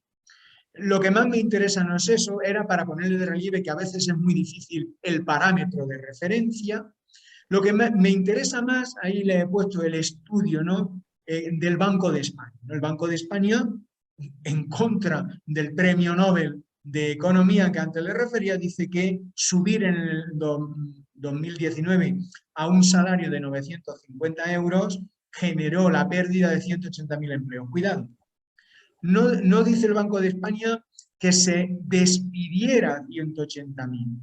Lo que más me interesa no es eso, era para ponerle de relieve que a veces es muy difícil el parámetro de referencia. Lo que me interesa más, ahí le he puesto el estudio, ¿no?, del Banco de España. El Banco de España en contra del premio Nobel de Economía que antes le refería, dice que subir en el 2019 a un salario de 950 euros generó la pérdida de 180.000 empleos. Cuidado, no dice el Banco de España que se despidiera 180.000.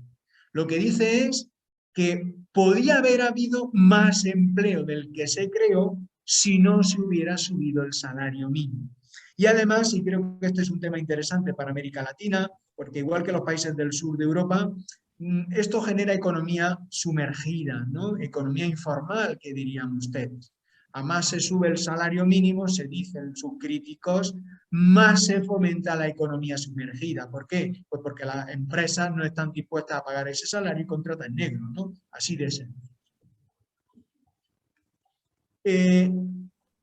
Lo que dice es que podía haber habido más empleo del que se creó si no se hubiera subido el salario mínimo. Y además, y creo que este es un tema interesante para América Latina, porque igual que los países del sur de Europa, esto genera economía sumergida, ¿no? Economía informal, que dirían ustedes. A más se sube el salario mínimo, se dicen sus críticos, más se fomenta la economía sumergida. ¿Por qué? Pues porque las empresas no están dispuestas a pagar ese salario y contratan en negro, ¿no? Así de sencillo.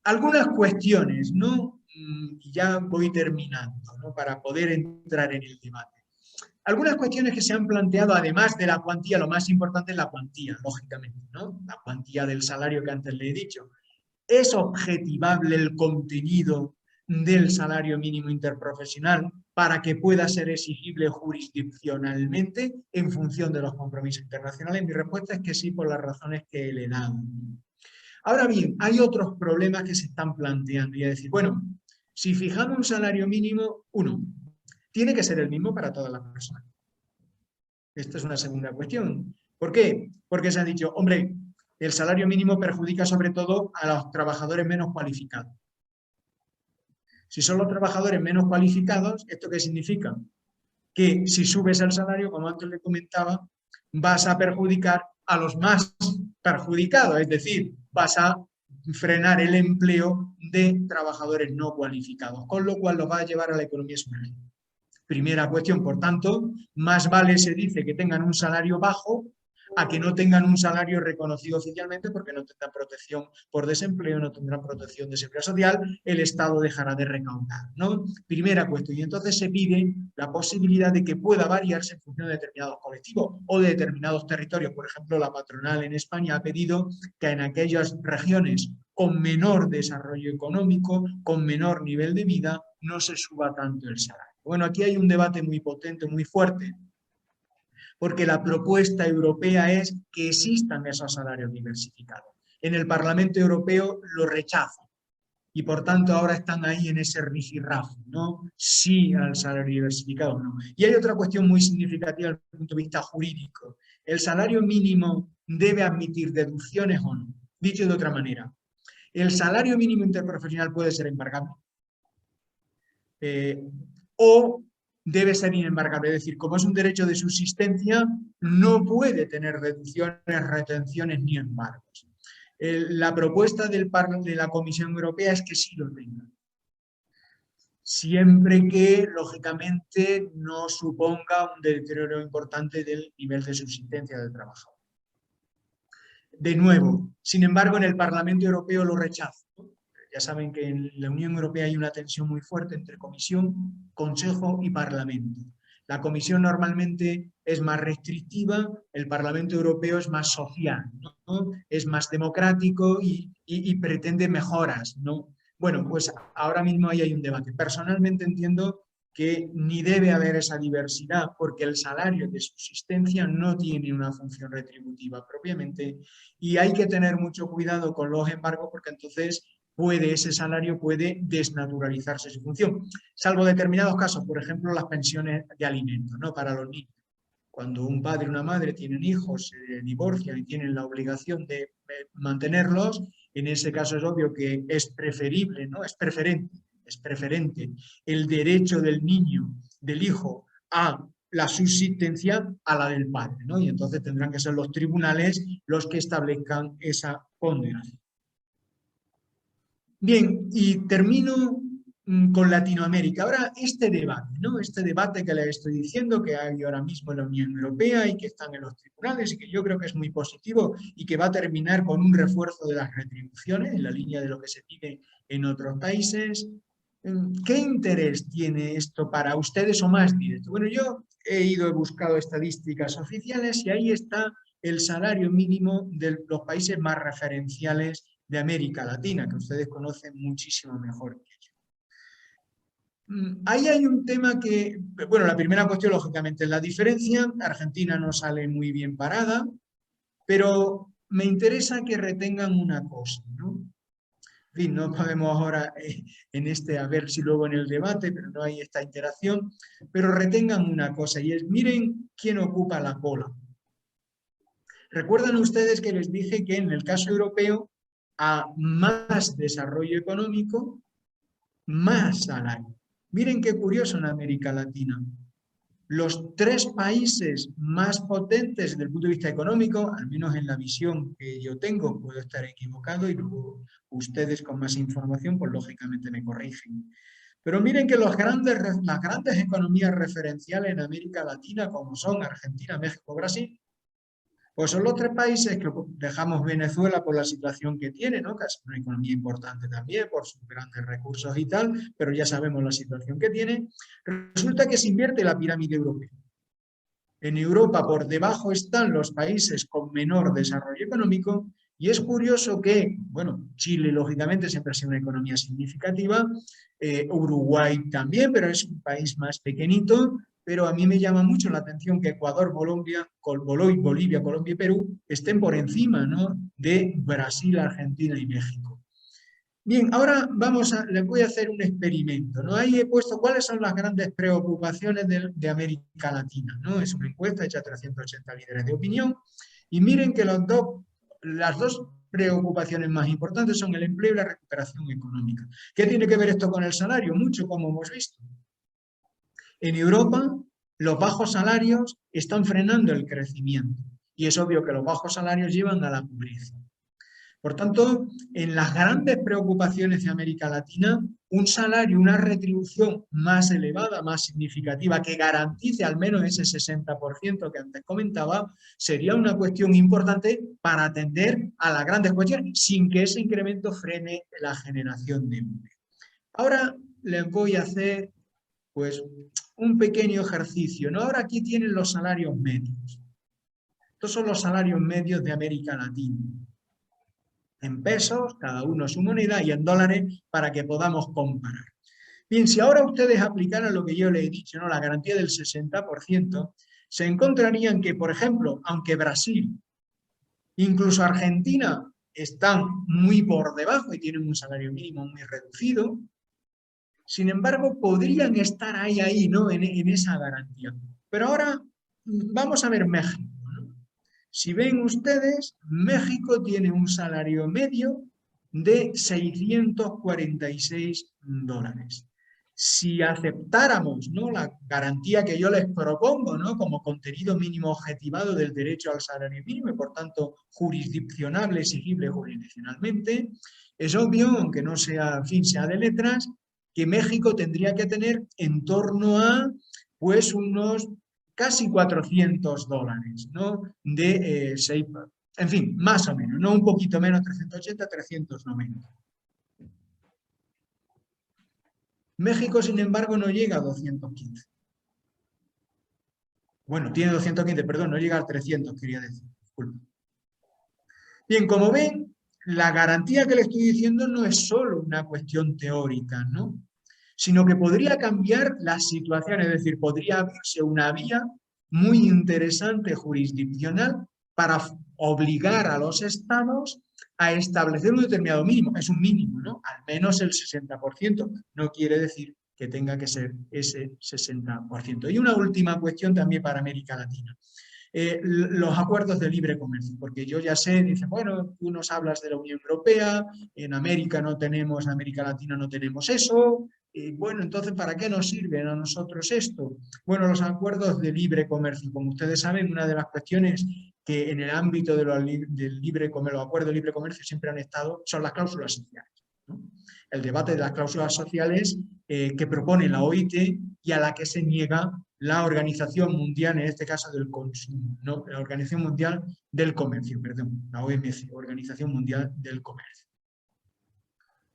Algunas cuestiones, ¿no? Ya voy terminando, ¿no? Para poder entrar en el debate. Algunas cuestiones que se han planteado, además de la cuantía, lo más importante es la cuantía, lógicamente, ¿no? La cuantía del salario que antes le he dicho. ¿Es objetivable el contenido del salario mínimo interprofesional para que pueda ser exigible jurisdiccionalmente en función de los compromisos internacionales? Mi respuesta es que sí, por las razones que le he dado. Ahora bien, hay otros problemas que se están planteando y es decir, bueno, si fijamos un salario mínimo, uno, tiene que ser el mismo para todas las personas. Esta es una segunda cuestión. ¿Por qué? Porque se ha dicho, hombre, el salario mínimo perjudica sobre todo a los trabajadores menos cualificados. Si son los trabajadores menos cualificados, ¿esto qué significa? Que si subes el salario, como antes le comentaba, vas a perjudicar a los más perjudicados, es decir, vas a frenar el empleo de trabajadores no cualificados, con lo cual los va a llevar a la economía sumergida. Primera cuestión, por tanto, más vale se dice que tengan un salario bajo a que no tengan un salario reconocido oficialmente porque no tendrán protección por desempleo, no tendrán protección de seguridad social, el Estado dejará de recaudar, ¿no? Primera cuestión. Y entonces se pide la posibilidad de que pueda variarse en función de determinados colectivos o de determinados territorios. Por ejemplo, la patronal en España ha pedido que en aquellas regiones con menor desarrollo económico, con menor nivel de vida, no se suba tanto el salario. Bueno, aquí hay un debate muy potente, muy fuerte, porque la propuesta europea es que existan esos salarios diversificados. En el Parlamento Europeo lo rechazan y por tanto ahora están ahí en ese rifirrafe, ¿no? Sí al salario diversificado o no. Y hay otra cuestión muy significativa desde el punto de vista jurídico. ¿El salario mínimo debe admitir deducciones o no? Dicho de otra manera, ¿el salario mínimo interprofesional puede ser embargable? O debe ser inembargable, es decir, como es un derecho de subsistencia, no puede tener deducciones, retenciones ni embargos. La propuesta de la Comisión Europea es que sí lo tenga. Siempre que, lógicamente, no suponga un deterioro importante del nivel de subsistencia del trabajador. De nuevo, sin embargo, en el Parlamento Europeo lo rechaza. Ya saben que en la Unión Europea hay una tensión muy fuerte entre Comisión, Consejo y Parlamento. La Comisión normalmente es más restrictiva, el Parlamento Europeo es más social, ¿no? Es más democrático y pretende mejoras, ¿no? Bueno, pues ahora mismo ahí hay un debate. Personalmente entiendo que ni debe haber esa diversidad porque el salario de subsistencia no tiene una función retributiva propiamente y hay que tener mucho cuidado con los embargos porque entonces ese salario puede desnaturalizarse su función, salvo determinados casos, por ejemplo, las pensiones de alimentos, ¿no? Para los niños. Cuando un padre y una madre tienen hijos, se divorcian y tienen la obligación de mantenerlos, en ese caso es obvio que es preferible, ¿no? Es preferente el derecho del niño, del hijo, a la subsistencia a la del padre, ¿no? Y entonces tendrán que ser los tribunales los que establezcan esa ponderación. Bien, y termino con Latinoamérica. Ahora, este debate, ¿no? Este debate que les estoy diciendo que hay ahora mismo en la Unión Europea y que están en los tribunales y que yo creo que es muy positivo y que va a terminar con un refuerzo de las retribuciones en la línea de lo que se pide en otros países. ¿Qué interés tiene esto para ustedes o más directo? Bueno, yo he buscado estadísticas oficiales y ahí está el salario mínimo de los países más referenciales de América Latina, que ustedes conocen muchísimo mejor que yo. Ahí hay un tema que, bueno, la primera cuestión, lógicamente, es la diferencia. Argentina no sale muy bien parada, pero me interesa que retengan una cosa, ¿no? En fin, no podemos ahora a ver si luego en el debate, pero no hay esta interacción, pero retengan una cosa, y es, miren quién ocupa la cola. ¿Recuerdan ustedes que les dije que en el caso europeo, a más desarrollo económico, más salario? Miren qué curioso en América Latina. Los 3 países más potentes desde el punto de vista económico, al menos en la visión que yo tengo, puedo estar equivocado y luego ustedes con más información, pues lógicamente me corrigen. Pero miren que las grandes economías referenciales en América Latina, como son Argentina, México, Brasil, pues son los 3 países que dejamos Venezuela por la situación que tiene, ¿no? Que es una economía importante también por sus grandes recursos y tal, pero ya sabemos la situación que tiene. Resulta que se invierte la pirámide europea. En Europa por debajo están los países con menor desarrollo económico y es curioso que, bueno, Chile lógicamente siempre ha sido una economía significativa, Uruguay también, pero es un país más pequeñito, pero a mí me llama mucho la atención que Ecuador, Bolivia, Colombia y Perú estén por encima, ¿no?, de Brasil, Argentina y México. Bien, ahora les voy a hacer un experimento, ¿no? Ahí he puesto cuáles son las grandes preocupaciones de América Latina, ¿no? Es una encuesta hecha a 380 líderes de opinión y miren que las dos preocupaciones más importantes son el empleo y la recuperación económica. ¿Qué tiene que ver esto con el salario? Mucho, como hemos visto. En Europa, los bajos salarios están frenando el crecimiento y es obvio que los bajos salarios llevan a la pobreza. Por tanto, en las grandes preocupaciones de América Latina, un salario, una retribución más elevada, más significativa, que garantice al menos ese 60% que antes comentaba, sería una cuestión importante para atender a las grandes cuestiones, sin que ese incremento frene la generación de empleo. Ahora les voy a hacer, pues, un pequeño ejercicio, ¿no? Ahora aquí tienen los salarios medios. Estos son los salarios medios de América Latina. En pesos, cada uno su moneda, y en dólares para que podamos comparar. Bien, si ahora ustedes aplicaran lo que yo les he dicho, ¿no?, la garantía del 60%, se encontrarían que, por ejemplo, aunque Brasil, incluso Argentina, están muy por debajo y tienen un salario mínimo muy reducido, sin embargo, podrían estar ahí, ¿no?, en esa garantía. Pero ahora vamos a ver México. Si ven ustedes, México tiene un salario medio de $646. Si aceptáramos, ¿no?, la garantía que yo les propongo, ¿no?, como contenido mínimo objetivado del derecho al salario mínimo y por tanto jurisdiccionable, exigible jurisdiccionalmente, es obvio, aunque no sea, en fin, sea de letras, que México tendría que tener en torno a, pues, unos casi $400, ¿no?, de 6, en fin, más o menos, no un poquito menos, 380, 390. México, sin embargo, no llega a 215. Bueno, tiene 215, perdón, no llega a 300, quería decir, disculpe. Bien, como ven, la garantía que le estoy diciendo no es solo una cuestión teórica, ¿no?, sino que podría cambiar la situación, es decir, podría abrirse una vía muy interesante jurisdiccional para obligar a los estados a establecer un determinado mínimo. Es un mínimo, ¿no?, al menos el 60%. No quiere decir que tenga que ser ese 60%. Y una última cuestión también para América Latina. Los acuerdos de libre comercio, porque yo ya sé, dicen, bueno, tú nos hablas de la Unión Europea, en América Latina no tenemos eso, bueno, entonces, ¿para qué nos sirven a nosotros esto? Bueno, los acuerdos de libre comercio, como ustedes saben, una de las cuestiones que en el ámbito de los acuerdos de libre comercio siempre han estado son las cláusulas sociales, ¿no? El debate de las cláusulas sociales que propone la OIT y a la que se niega la Organización Mundial, en este caso del Consumo, ¿no?, la Organización Mundial del Comercio, perdón, la OMC, Organización Mundial del Comercio.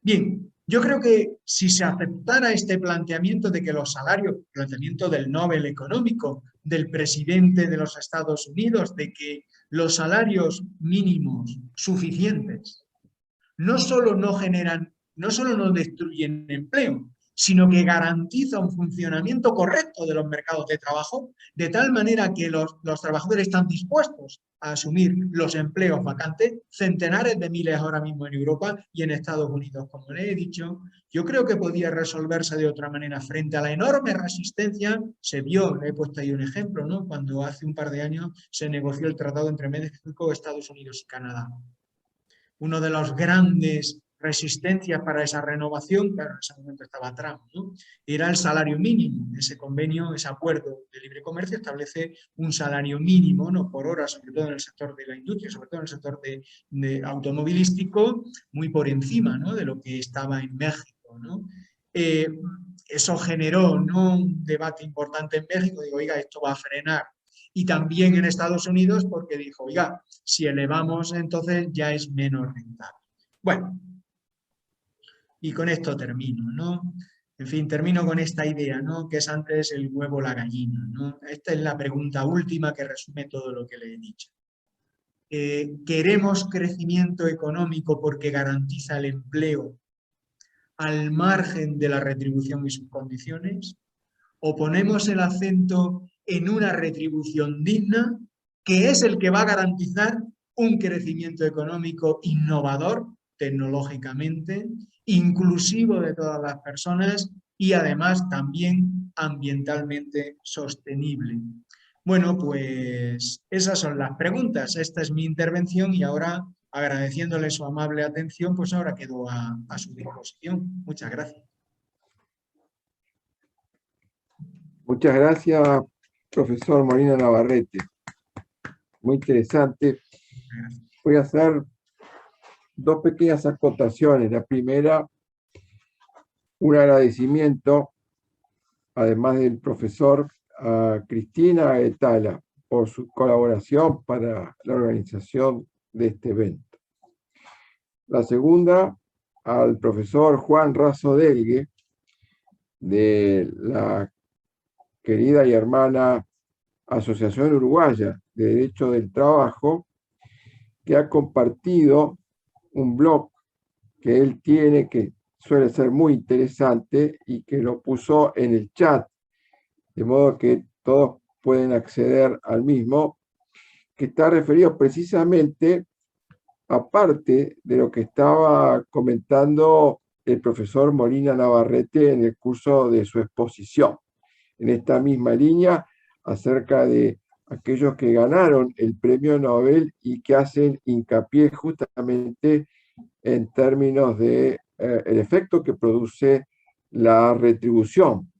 Bien, yo creo que si se aceptara este planteamiento de que los salarios, planteamiento del Nobel económico, del presidente de los Estados Unidos, de que los salarios mínimos suficientes no solo no destruyen empleo, sino que garantiza un funcionamiento correcto de los mercados de trabajo, de tal manera que los trabajadores están dispuestos a asumir los empleos vacantes, centenares de miles ahora mismo en Europa y en Estados Unidos, como le he dicho. Yo creo que podía resolverse de otra manera frente a la enorme resistencia. Se vio, le he puesto ahí un ejemplo, ¿no? Cuando hace un par de años se negoció el tratado entre México, Estados Unidos y Canadá. Uno de los grandes resistencias para esa renovación, claro, en ese momento estaba Trump, ¿no? Era el salario mínimo. Ese convenio, ese acuerdo de libre comercio establece un salario mínimo, ¿no? Por hora, sobre todo en el sector de la industria, sobre todo en el sector de automovilístico, muy por encima, ¿no? De lo que estaba en México, ¿no? Eso generó, ¿no?, un debate importante en México. Digo, oiga, esto va a frenar. Y también en Estados Unidos, porque dijo, oiga, si elevamos entonces ya es menos rentable. Bueno, y con esto termino, ¿no? En fin, termino con esta idea, ¿no?, que es antes el huevo o la gallina, ¿no? Esta es la pregunta última que resume todo lo que le he dicho. ¿Queremos crecimiento económico porque garantiza el empleo al margen de la retribución y sus condiciones? ¿O ponemos el acento en una retribución digna, que es el que va a garantizar un crecimiento económico innovador tecnológicamente, inclusivo de todas las personas y además también ambientalmente sostenible? Bueno, pues esas son las preguntas. Esta es mi intervención y ahora, agradeciéndole su amable atención, pues ahora quedo a su disposición. Muchas gracias. Muchas gracias, profesor Molina Navarrete. Muy interesante. Voy a hacer dos pequeñas acotaciones. La primera, un agradecimiento, además del profesor, a Cristina Etala por su colaboración para la organización de este evento. La segunda, al profesor Juan Razo Delgue, de la querida y hermana Asociación Uruguaya de Derecho del Trabajo, que ha compartido un blog que él tiene, que suele ser muy interesante, y que lo puso en el chat, de modo que todos pueden acceder al mismo, que está referido precisamente, aparte de lo que estaba comentando el profesor Molina Navarrete en el curso de su exposición, en esta misma línea, acerca de aquellos que ganaron el premio Nobel y que hacen hincapié justamente en términos de el efecto que produce la retribución,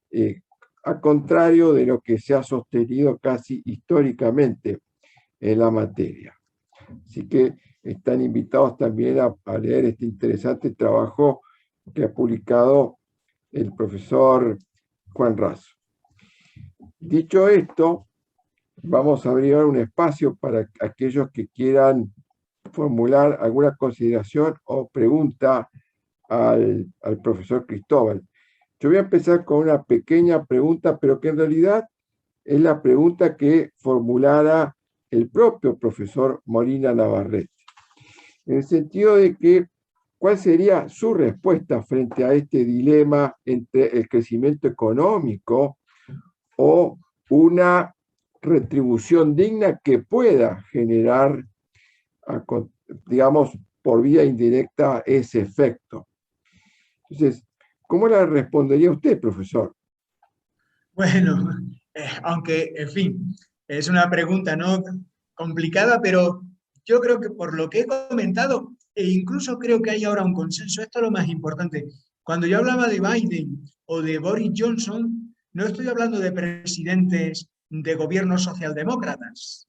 a contrario de lo que se ha sostenido casi históricamente en la materia. Así que están invitados también a leer este interesante trabajo que ha publicado el profesor Juan Razo. Dicho esto, vamos a abrir un espacio para aquellos que quieran formular alguna consideración o pregunta al profesor Cristóbal. Yo voy a empezar con una pequeña pregunta, pero que en realidad es la pregunta que formulara el propio profesor Molina Navarrete, en el sentido de que, ¿cuál sería su respuesta frente a este dilema entre el crecimiento económico o una retribución digna que pueda generar, digamos, por vía indirecta ese efecto? Entonces, ¿cómo le respondería usted, profesor? Bueno, aunque, en fin, es una pregunta, ¿no?, complicada, pero yo creo que por lo que he comentado, e incluso creo que hay ahora un consenso, esto es lo más importante. Cuando yo hablaba de Biden o de Boris Johnson, no estoy hablando de presidentes de gobiernos socialdemócratas.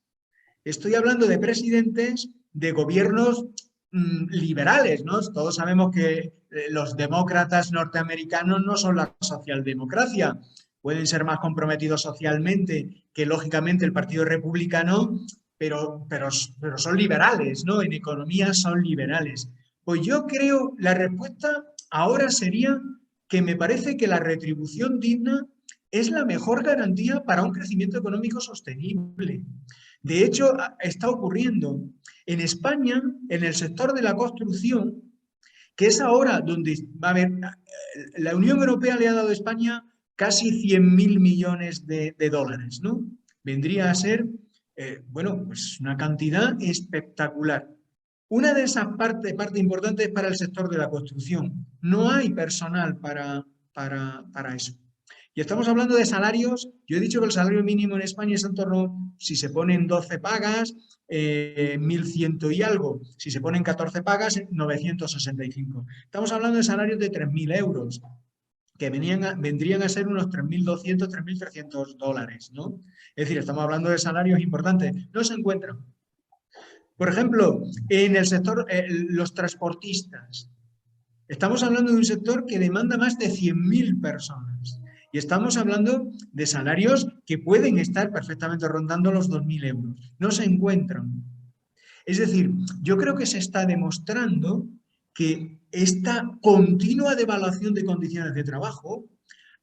Estoy hablando de presidentes de gobiernos liberales, ¿no? Todos sabemos que los demócratas norteamericanos no son la socialdemocracia. Pueden ser más comprometidos socialmente que, lógicamente, el Partido Republicano, pero son liberales, ¿no? En economía son liberales. Pues yo creo, la respuesta ahora sería que me parece que la retribución digna es la mejor garantía para un crecimiento económico sostenible. De hecho, está ocurriendo en España, en el sector de la construcción, que es ahora donde va a haber... La Unión Europea le ha dado a España casi 100.000 millones de dólares, ¿no? Vendría a ser, bueno, pues una cantidad espectacular. Una de esas partes importante es para el sector de la construcción. No hay personal para eso. Y estamos hablando de salarios. Yo he dicho que el salario mínimo en España es en torno, si se ponen 12 pagas, 1.100 y algo. Si se ponen 14 pagas, 965. Estamos hablando de salarios de 3.000 euros, que vendrían a ser unos 3.200, 3.300 dólares, ¿no? Es decir, estamos hablando de salarios importantes. No se encuentran. Por ejemplo, en el sector, los transportistas. Estamos hablando de un sector que demanda más de 100.000 personas. Y estamos hablando de salarios que pueden estar perfectamente rondando los 2.000 euros. No se encuentran. Es decir, yo creo que se está demostrando que esta continua devaluación de condiciones de trabajo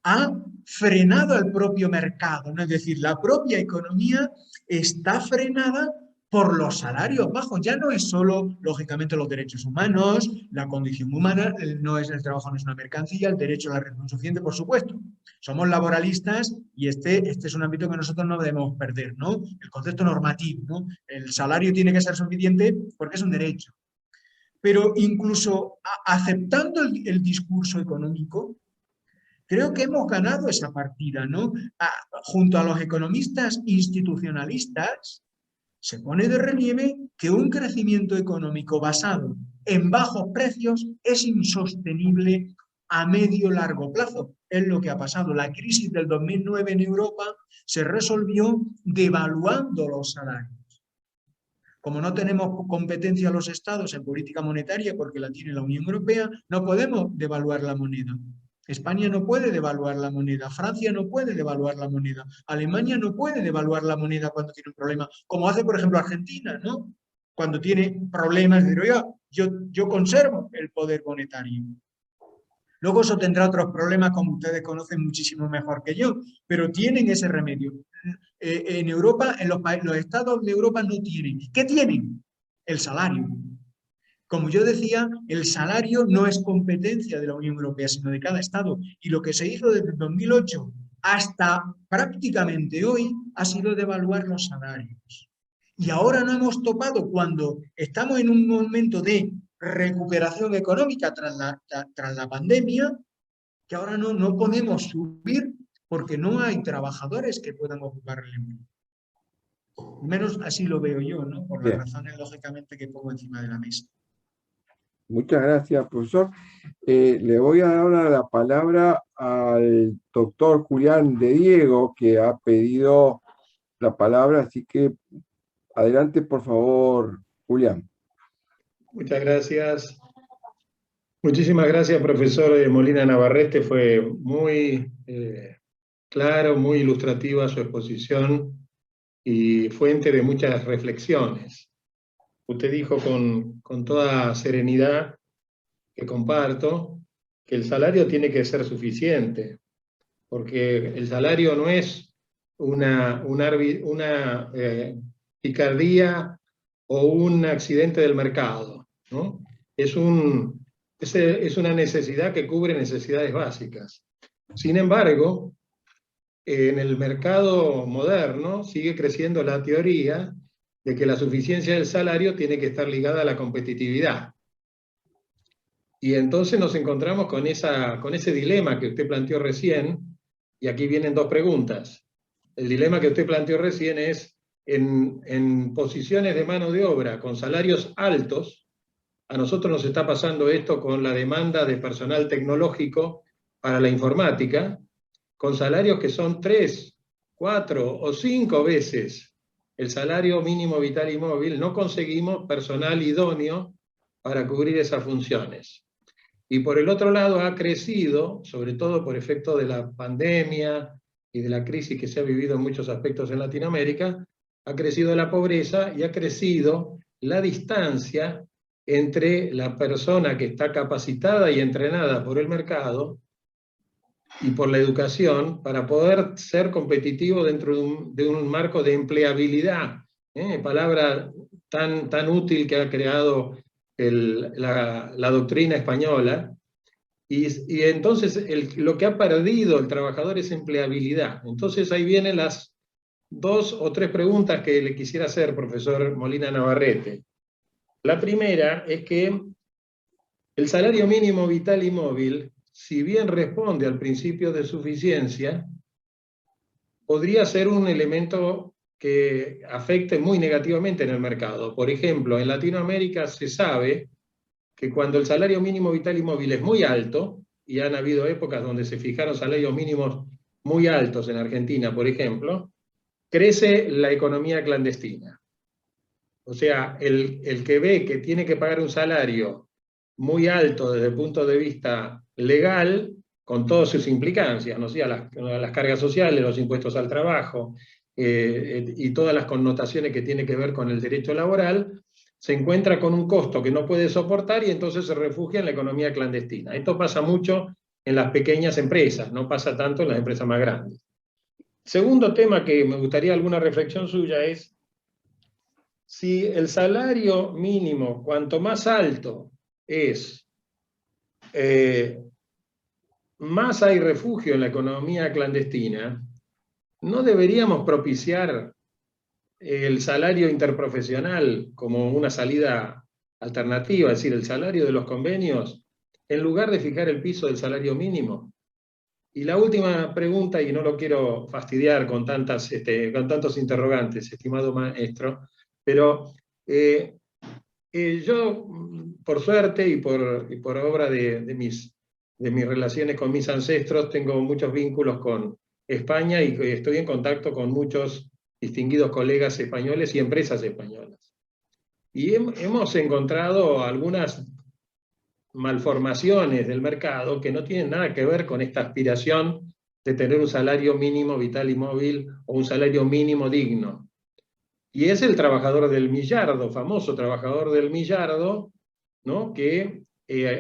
ha frenado el propio mercado, ¿no? Es decir, la propia economía está frenada por los salarios bajos. Ya no es solo, lógicamente, los derechos humanos, la condición humana, no es el trabajo, no es una mercancía, el derecho a la retribución suficiente, por supuesto. Somos laboralistas y este es un ámbito que nosotros no debemos perder, ¿no? El concepto normativo, ¿no? El salario tiene que ser suficiente porque es un derecho. Pero incluso aceptando el discurso económico, creo que hemos ganado esa partida, ¿no? Junto a los economistas institucionalistas, se pone de relieve que un crecimiento económico basado en bajos precios es insostenible a medio y largo plazo. Es lo que ha pasado. La crisis del 2009 en Europa se resolvió devaluando los salarios. Como no tenemos competencia los estados en política monetaria porque la tiene la Unión Europea, no podemos devaluar la moneda. España no puede devaluar la moneda, Francia no puede devaluar la moneda, Alemania no puede devaluar la moneda cuando tiene un problema, como hace, por ejemplo, Argentina, ¿no? Cuando tiene problemas, de oiga, yo conservo el poder monetario. Luego eso tendrá otros problemas, como ustedes conocen muchísimo mejor que yo, pero tienen ese remedio. En Europa, en los estados de Europa no tienen. ¿Qué tienen? El salario. Como yo decía, el salario no es competencia de la Unión Europea, sino de cada Estado. Y lo que se hizo desde 2008 hasta prácticamente hoy ha sido devaluar los salarios. Y ahora no hemos topado cuando estamos en un momento de recuperación económica tras la pandemia, que ahora no podemos subir porque no hay trabajadores que puedan ocupar el empleo. Al menos así lo veo yo, ¿no? Por las razones, lógicamente, que pongo encima de la mesa. Muchas gracias, profesor. Le voy a dar ahora la palabra al doctor Julián de Diego, que ha pedido la palabra, así que adelante, por favor, Julián. Muchas gracias. Muchísimas gracias, profesor Molina Navarrete. Fue muy claro, muy ilustrativa su exposición y fuente de muchas reflexiones. Usted dijo con toda serenidad, que comparto, que el salario tiene que ser suficiente, porque el salario no es una picardía o un accidente del mercado, ¿no? Es una necesidad que cubre necesidades básicas. Sin embargo, en el mercado moderno sigue creciendo la teoría de que la suficiencia del salario tiene que estar ligada a la competitividad. Y entonces nos encontramos con ese dilema que usted planteó recién, y aquí vienen dos preguntas. El dilema que usted planteó recién es, en posiciones de mano de obra con salarios altos, a nosotros nos está pasando esto con la demanda de personal tecnológico para la informática, con salarios que son 3, 4 o 5 veces el salario mínimo vital y móvil, no conseguimos personal idóneo para cubrir esas funciones. Y por el otro lado ha crecido, sobre todo por efecto de la pandemia y de la crisis que se ha vivido en muchos aspectos en Latinoamérica, ha crecido la pobreza y ha crecido la distancia entre la persona que está capacitada y entrenada por el mercado y por la educación para poder ser competitivo dentro de un marco de empleabilidad, palabra tan útil que ha creado la doctrina española, y entonces lo que ha perdido el trabajador es empleabilidad. Entonces ahí vienen las 2 o 3 preguntas que le quisiera hacer, profesor Molina Navarrete. La primera es que el salario mínimo vital y móvil, si bien responde al principio de suficiencia, podría ser un elemento que afecte muy negativamente en el mercado. Por ejemplo, en Latinoamérica se sabe que cuando el salario mínimo vital y móvil es muy alto, y han habido épocas donde se fijaron salarios mínimos muy altos en Argentina, por ejemplo, crece la economía clandestina. O sea, el que ve que tiene que pagar un salario muy alto desde el punto de vista legal, con todas sus implicancias, ¿no? O sea, las cargas sociales, los impuestos al trabajo, y todas las connotaciones que tiene que ver con el derecho laboral, se encuentra con un costo que no puede soportar y entonces se refugia en la economía clandestina. Esto pasa mucho en las pequeñas empresas, no pasa tanto en las empresas más grandes. Segundo tema que me gustaría alguna reflexión suya es, si el salario mínimo, cuanto más alto es, más hay refugio en la economía clandestina, ¿no deberíamos propiciar el salario interprofesional como una salida alternativa, es decir, el salario de los convenios, en lugar de fijar el piso del salario mínimo? Y la última pregunta, y no lo quiero fastidiar con tantos interrogantes, estimado maestro, pero yo, por suerte y por obra de mis relaciones con mis ancestros, tengo muchos vínculos con España y estoy en contacto con muchos distinguidos colegas españoles y empresas españolas. Y hemos encontrado algunas malformaciones del mercado que no tienen nada que ver con esta aspiración de tener un salario mínimo vital y móvil o un salario mínimo digno. Y es el trabajador del millardo, famoso trabajador del millardo, ¿no? Que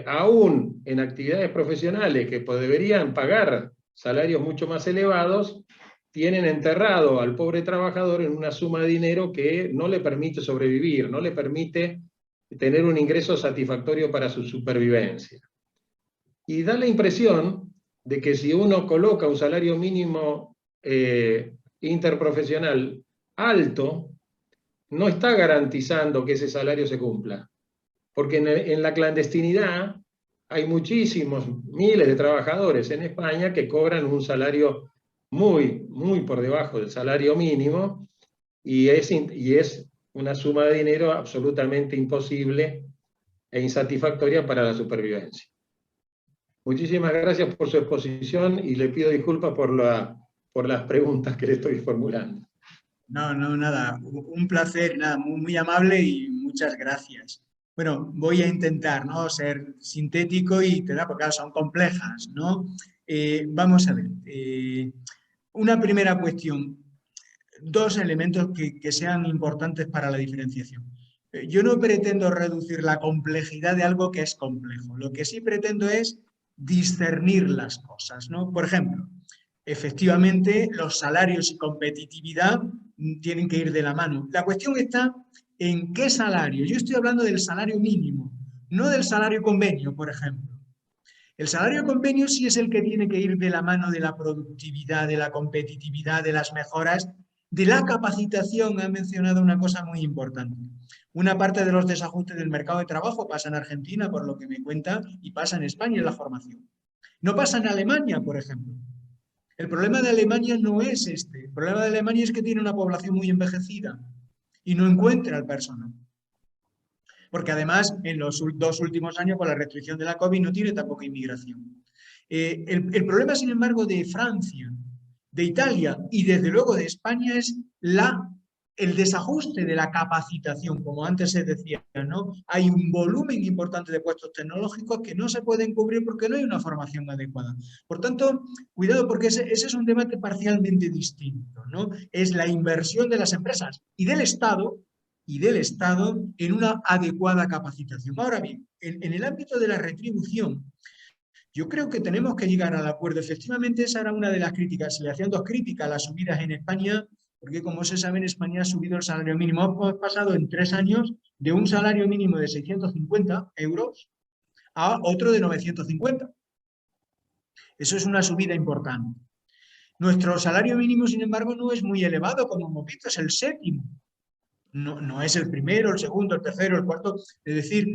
aún en actividades profesionales que deberían pagar salarios mucho más elevados, tienen enterrado al pobre trabajador en una suma de dinero que no le permite sobrevivir, no le permite tener un ingreso satisfactorio para su supervivencia. Y da la impresión de que si uno coloca un salario mínimo interprofesional alto, no está garantizando que ese salario se cumpla. Porque en la clandestinidad hay muchísimos, miles de trabajadores en España que cobran un salario muy, muy por debajo del salario mínimo, y es una suma de dinero absolutamente imposible e insatisfactoria para la supervivencia. Muchísimas gracias por su exposición y le pido disculpas por las preguntas que le estoy formulando. No, nada, un placer, nada, muy amable y muchas gracias. Bueno, voy a intentar, ¿no?, ser sintético y porque claro, son complejas, ¿no? Vamos a ver, una primera cuestión, 2 elementos que sean importantes para la diferenciación. Yo no pretendo reducir la complejidad de algo que es complejo, lo que sí pretendo es discernir las cosas, ¿no? Por ejemplo, efectivamente, los salarios y competitividad tienen que ir de la mano. La cuestión está en qué salario. Yo estoy hablando del salario mínimo, no del salario convenio, por ejemplo. El salario convenio sí es el que tiene que ir de la mano de la productividad, de la competitividad, de las mejoras, de la capacitación. Ha mencionado una cosa muy importante. Una parte de los desajustes del mercado de trabajo pasa en Argentina, por lo que me cuenta, y pasa en España en la formación. No pasa en Alemania, por ejemplo. El problema de Alemania no es este. El problema de Alemania es que tiene una población muy envejecida y no encuentra el personal. Porque además, en los 2 últimos años, con la restricción de la COVID, no tiene tampoco inmigración. El problema, sin embargo, de Francia, de Italia y desde luego de España es el desajuste de la capacitación, como antes se decía, ¿no? Hay un volumen importante de puestos tecnológicos que no se pueden cubrir porque no hay una formación adecuada. Por tanto, cuidado, porque ese es un debate parcialmente distinto, ¿no? Es la inversión de las empresas y del Estado en una adecuada capacitación. Ahora bien, en el ámbito de la retribución, yo creo que tenemos que llegar al acuerdo. Efectivamente, esa era una de las críticas. Se le hacían 2 críticas a las subidas en España porque como se sabe en España ha subido el salario mínimo. Hemos pasado en 3 años de un salario mínimo de 650 euros a otro de 950. Eso es una subida importante. Nuestro salario mínimo, sin embargo, no es muy elevado, como hemos visto, es el séptimo. No es el primero, el segundo, el tercero, el cuarto. Es decir,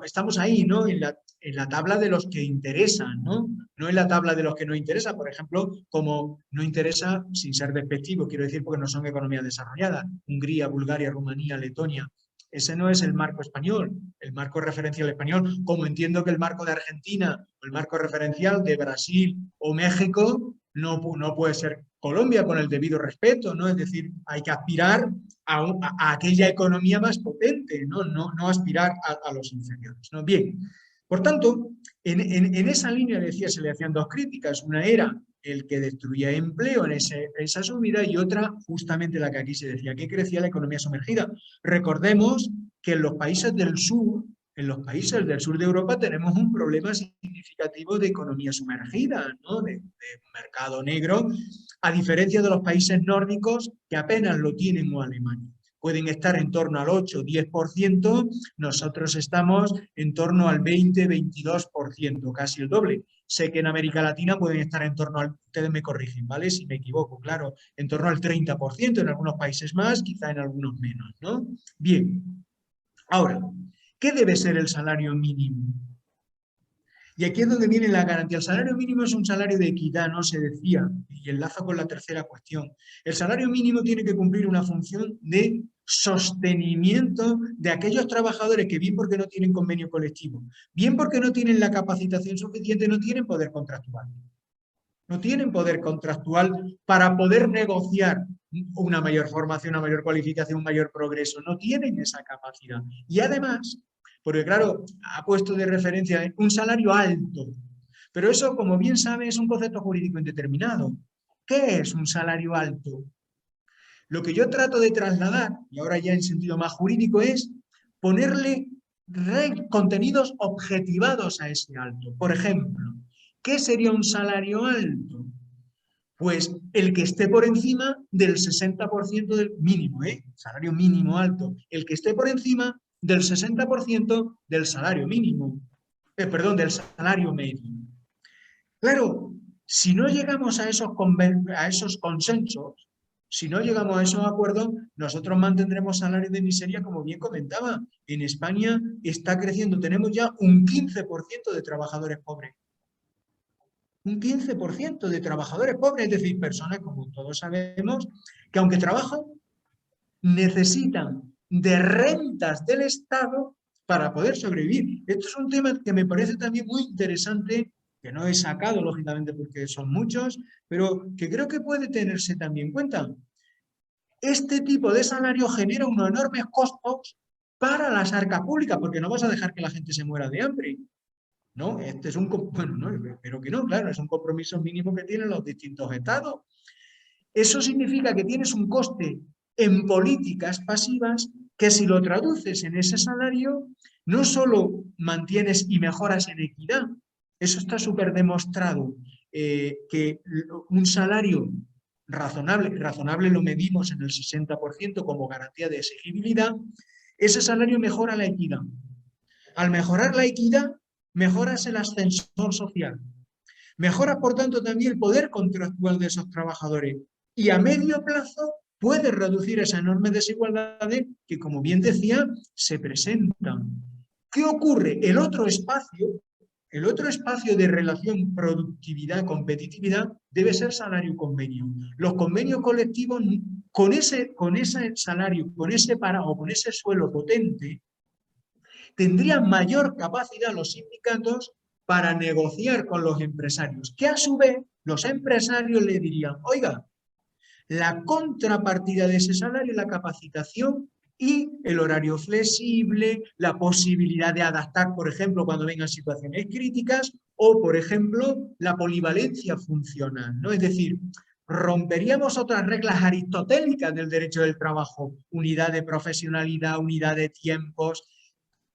estamos ahí, ¿no? En la tabla de los que interesan, ¿no? No en la tabla de los que no interesan. Por ejemplo, como no interesa, sin ser despectivo, quiero decir, porque no son economías desarrolladas. Hungría, Bulgaria, Rumanía, Letonia. Ese no es el marco español, el marco referencial español, como entiendo que el marco de Argentina o el marco referencial de Brasil o México no puede ser Colombia, con el debido respeto, ¿no? Es decir, hay que aspirar a aquella economía más potente, no aspirar a los inferiores, ¿no? Bien, por tanto, en esa línea decía, se le hacían 2 críticas. Una era el que destruía empleo en esa subida, y otra, justamente la que aquí se decía, que crecía la economía sumergida. Recordemos que en los países del sur de Europa tenemos un problema significativo de economía sumergida, ¿no? de mercado negro, a diferencia de los países nórdicos, que apenas lo tienen, o Alemania. Pueden estar en torno al 8 o 10%, nosotros estamos en torno al 20-22%, casi el doble. Sé que en América Latina pueden estar en torno al, ustedes me corrigen, ¿vale? Si me equivoco, claro, en torno al 30%, en algunos países más, quizá en algunos menos, ¿no? Bien, ahora, ¿qué debe ser el salario mínimo? Y aquí es donde viene la garantía. El salario mínimo es un salario de equidad, no se decía, y enlazo con la tercera cuestión. El salario mínimo tiene que cumplir una función de sostenimiento de aquellos trabajadores que, bien porque no tienen convenio colectivo, bien porque no tienen la capacitación suficiente, no tienen poder contractual. No tienen poder contractual para poder negociar una mayor formación, una mayor cualificación, un mayor progreso. No tienen esa capacidad. Y además, porque claro, ha puesto de referencia un salario alto, pero eso, como bien sabe, es un concepto jurídico indeterminado. ¿Qué es un salario alto? Lo que yo trato de trasladar, y ahora ya en sentido más jurídico, es ponerle contenidos objetivados a ese alto. Por ejemplo, ¿qué sería un salario alto? Pues el que esté por encima del 60% del mínimo, salario mínimo alto, el que esté por encima del 60% del salario mínimo, del salario medio. Claro, si no llegamos a esos consensos, si no llegamos a esos acuerdos, nosotros mantendremos salarios de miseria, como bien comentaba. En España está creciendo, tenemos ya un 15% de trabajadores pobres. Un 15% de trabajadores pobres, es decir, personas, como todos sabemos, que aunque trabajan, necesitan de rentas del Estado para poder sobrevivir. Esto es un tema que me parece también muy interesante, que no he sacado, lógicamente, porque son muchos, pero que creo que puede tenerse también en cuenta. Este tipo de salario genera unos enormes costos para las arcas públicas, porque no vas a dejar que la gente se muera de hambre. ¿No? Este es un, bueno, no, espero que no, claro, es un compromiso mínimo que tienen los distintos estados. Eso significa que tienes un coste en políticas pasivas que, si lo traduces en ese salario, no solo mantienes y mejoras en equidad, eso está súper demostrado, que un salario razonable lo medimos en el 60% como garantía de exigibilidad, ese salario mejora la equidad. Al mejorar la equidad, mejoras el ascensor social. Mejoras, por tanto, también el poder contractual de esos trabajadores. Y a medio plazo puedes reducir esas enormes desigualdades que, como bien decía, se presentan. ¿Qué ocurre? El otro espacio de relación productividad-competitividad debe ser salario-convenio. Los convenios colectivos, con ese salario, con ese suelo potente, tendrían mayor capacidad los sindicatos para negociar con los empresarios, que a su vez los empresarios le dirían, oiga, la contrapartida de ese salario es la capacitación y el horario flexible, la posibilidad de adaptar, por ejemplo, cuando vengan situaciones críticas, o, por ejemplo, la polivalencia funcional, ¿no? Es decir, romperíamos otras reglas aristotélicas del derecho del trabajo, unidad de profesionalidad, unidad de tiempos.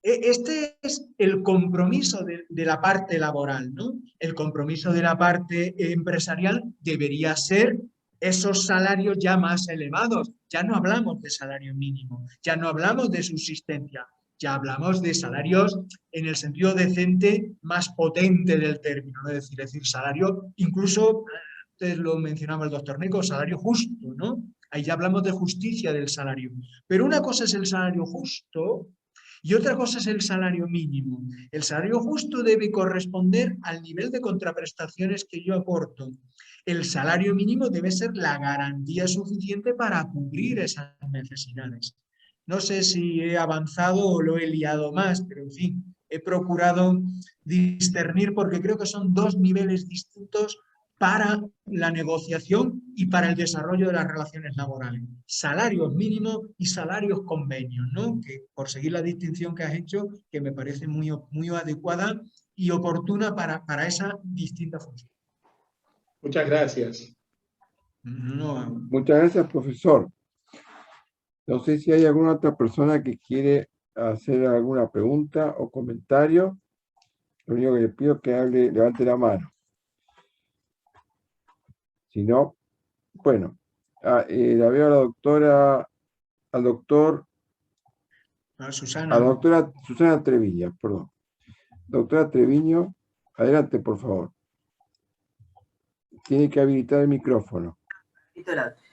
Este es el compromiso de la parte laboral, ¿no? El compromiso de la parte empresarial debería ser esos salarios ya más elevados. Ya no hablamos de salario mínimo, ya no hablamos de subsistencia, ya hablamos de salarios en el sentido decente más potente del término, ¿no? Es decir, salario, incluso, antes lo mencionaba el doctor Neco, salario justo, ¿no? Ahí ya hablamos de justicia del salario. Pero una cosa es el salario justo y otra cosa es el salario mínimo. El salario justo debe corresponder al nivel de contraprestaciones que yo aporto. El salario mínimo debe ser la garantía suficiente para cubrir esas necesidades. No sé si he avanzado o lo he liado más, pero en fin, he procurado discernir porque creo que son dos niveles distintos para la negociación y para el desarrollo de las relaciones laborales. Salarios mínimos y salarios convenios, ¿no? Que por seguir la distinción que has hecho, que me parece muy, muy adecuada y oportuna para esa distinta función. Muchas gracias. No, Muchas gracias, profesor. No sé si hay alguna otra persona que quiere hacer alguna pregunta o comentario. Lo único que le pido es que levante la mano. Si no, bueno, la veo a la doctora, al doctor, Susana. a la doctora Susana Treviño, perdón. Doctora Treviño, adelante, por favor. Tiene que habilitar el micrófono.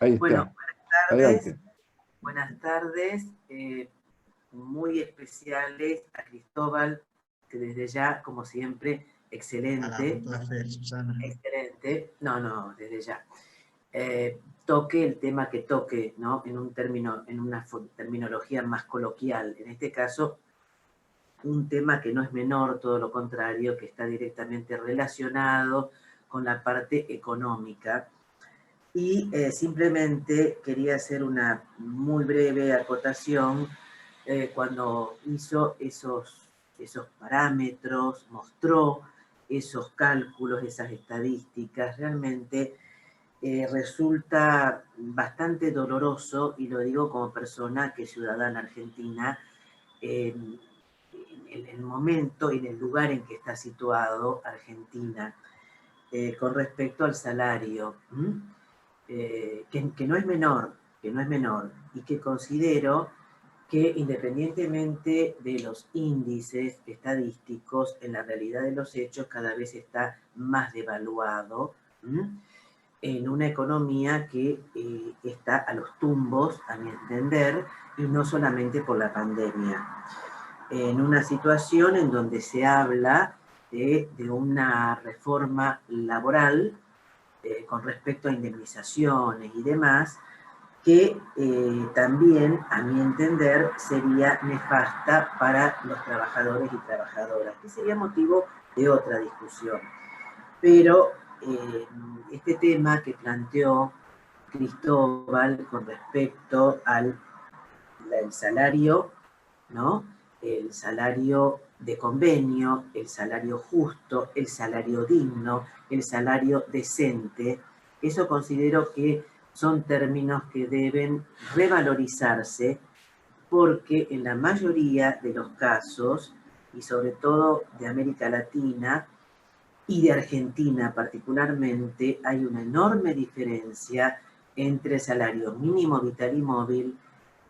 Ahí está. Bueno, buenas tardes. Adelante. Buenas tardes, muy especiales a Cristóbal, que desde ya, como siempre, excelente. Un placer, Susana. Excelente. No, desde ya. Toque el tema que toque, ¿no? En un término, en una terminología más coloquial. En este caso, un tema que no es menor, todo lo contrario, que está directamente relacionado con la parte económica. Y simplemente quería hacer una muy breve acotación cuando hizo esos parámetros, mostró esos cálculos, esas estadísticas, realmente resulta bastante doloroso, y lo digo como persona que es ciudadana argentina, en el momento y en el lugar en que está situado Argentina con respecto al salario. Que no es menor, y que considero que independientemente de los índices estadísticos, en la realidad de los hechos cada vez está más devaluado en una economía que está a los tumbos, a mi entender, y no solamente por la pandemia. En una situación en donde se habla de una reforma laboral con respecto a indemnizaciones y demás, que también, a mi entender, sería nefasta para los trabajadores y trabajadoras, que sería motivo de otra discusión. Pero este tema que planteó Cristóbal con respecto al salario, ¿no? El salario de convenio, el salario justo, el salario digno, el salario decente, eso considero que son términos que deben revalorizarse, porque en la mayoría de los casos, y sobre todo de América Latina y de Argentina particularmente, hay una enorme diferencia entre el salario mínimo vital y móvil,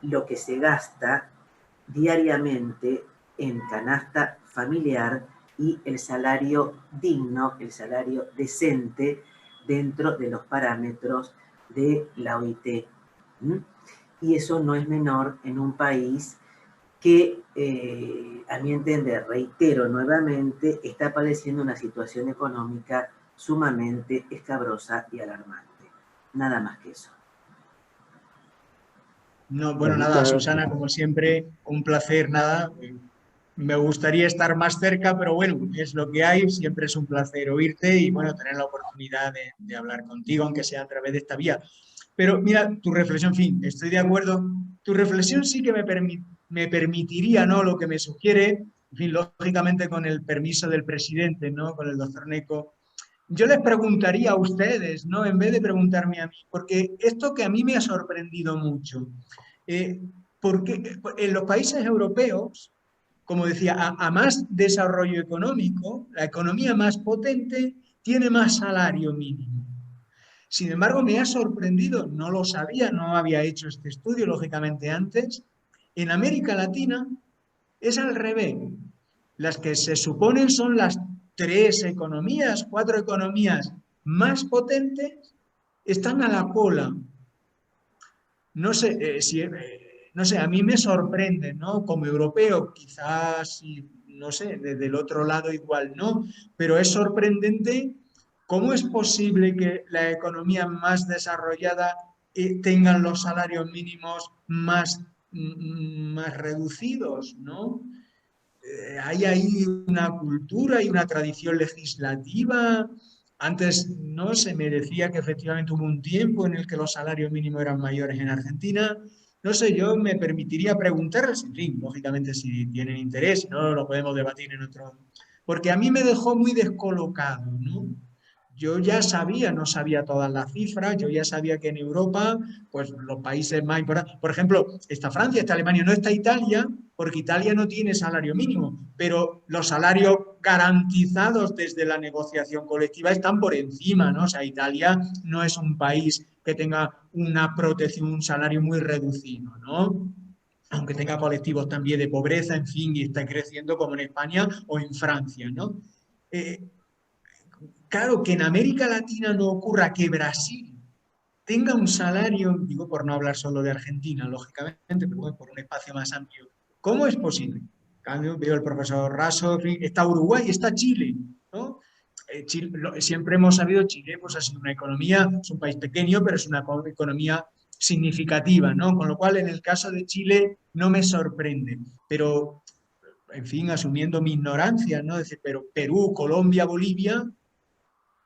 lo que se gasta diariamente en canasta familiar, y el salario digno, el salario decente dentro de los parámetros de la OIT. Y eso no es menor en un país que, a mi entender, reitero nuevamente, está padeciendo una situación económica sumamente escabrosa y alarmante. Nada más que eso. No, bueno, nada, Susana, como siempre, un placer, nada. Me gustaría estar más cerca, pero bueno, es lo que hay, siempre es un placer oírte y bueno, tener la oportunidad de hablar contigo, aunque sea a través de esta vía. Pero mira, tu reflexión, en fin, estoy de acuerdo, tu reflexión sí que me permitiría, ¿no? Lo que me sugiere, en fin, lógicamente con el permiso del presidente, ¿no? Con el doctor Neco. Yo les preguntaría a ustedes, ¿no? En vez de preguntarme a mí, porque esto que a mí me ha sorprendido mucho, porque en los países europeos, como decía, a más desarrollo económico, la economía más potente tiene más salario mínimo. Sin embargo, me ha sorprendido, no lo sabía, no había hecho este estudio, lógicamente, antes. En América Latina es al revés. Las que se suponen son las 4 economías más potentes, están a la cola. No sé, no sé, a mí me sorprende, ¿no? Como europeo, quizás, no sé, desde el otro lado igual no, pero es sorprendente cómo es posible que la economía más desarrollada tengan los salarios mínimos más reducidos, ¿no? Hay ahí una cultura y una tradición legislativa. Antes no se me decía que efectivamente hubo un tiempo en el que los salarios mínimos eran mayores en Argentina. No sé, yo me permitiría preguntarles, en fin, lógicamente si tienen interés, si no lo podemos debatir en otro. Porque a mí me dejó muy descolocado, ¿no? Yo ya sabía, no sabía todas las cifras, yo ya sabía que en Europa, pues los países más importantes, por ejemplo, está Francia, está Alemania, no está Italia, porque Italia no tiene salario mínimo, pero los salarios garantizados desde la negociación colectiva están por encima, ¿no? O sea, Italia no es un país que tenga una protección, un salario muy reducido, ¿no? Aunque tenga colectivos también de pobreza, en fin, y está creciendo como en España o en Francia, ¿no? Claro, que en América Latina no ocurra que Brasil tenga un salario, digo por no hablar solo de Argentina, lógicamente, pero bueno, por un espacio más amplio. ¿Cómo es posible? Cambio, veo el profesor Raso, está Uruguay, está Chile, ¿no? Chile, siempre hemos sabido Chile, pues ha sido una economía, es un país pequeño, pero es una economía significativa, ¿no? Con lo cual, en el caso de Chile, no me sorprende, pero, en fin, asumiendo mi ignorancia, ¿no? Es decir, pero Perú, Colombia, Bolivia,